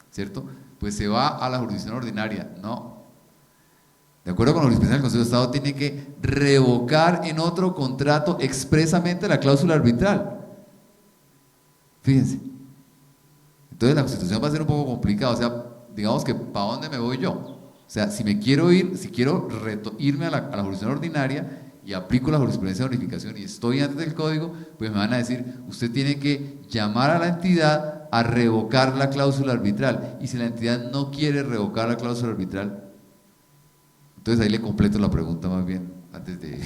¿Cierto? Pues se va a la jurisdicción ordinaria. No. De acuerdo con la jurisprudencia del Consejo de Estado, tiene que revocar en otro contrato expresamente la cláusula arbitral. Fíjense. Entonces la Constitución va a ser un poco complicada, o sea, digamos que ¿para dónde me voy yo? O sea, si quiero irme a la jurisdicción ordinaria y aplico la jurisprudencia de unificación y estoy antes del código, pues me van a decir, usted tiene que llamar a la entidad a revocar la cláusula arbitral, y si la entidad no quiere revocar la cláusula arbitral, entonces ahí le completo la pregunta más bien, antes de…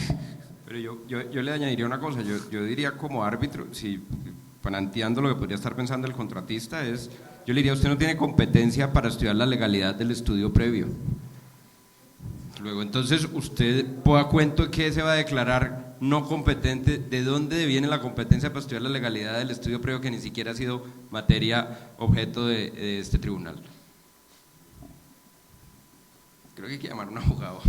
Pero yo le añadiría una cosa, yo diría como árbitro, si planteando lo que podría estar pensando el contratista yo le diría, usted no tiene competencia para estudiar la legalidad del estudio previo. Luego, entonces, usted ponga cuento que se va a declarar no competente, ¿de dónde viene la competencia para estudiar la legalidad del estudio previo que ni siquiera ha sido materia objeto de este tribunal? Creo que hay que llamar a un abogado.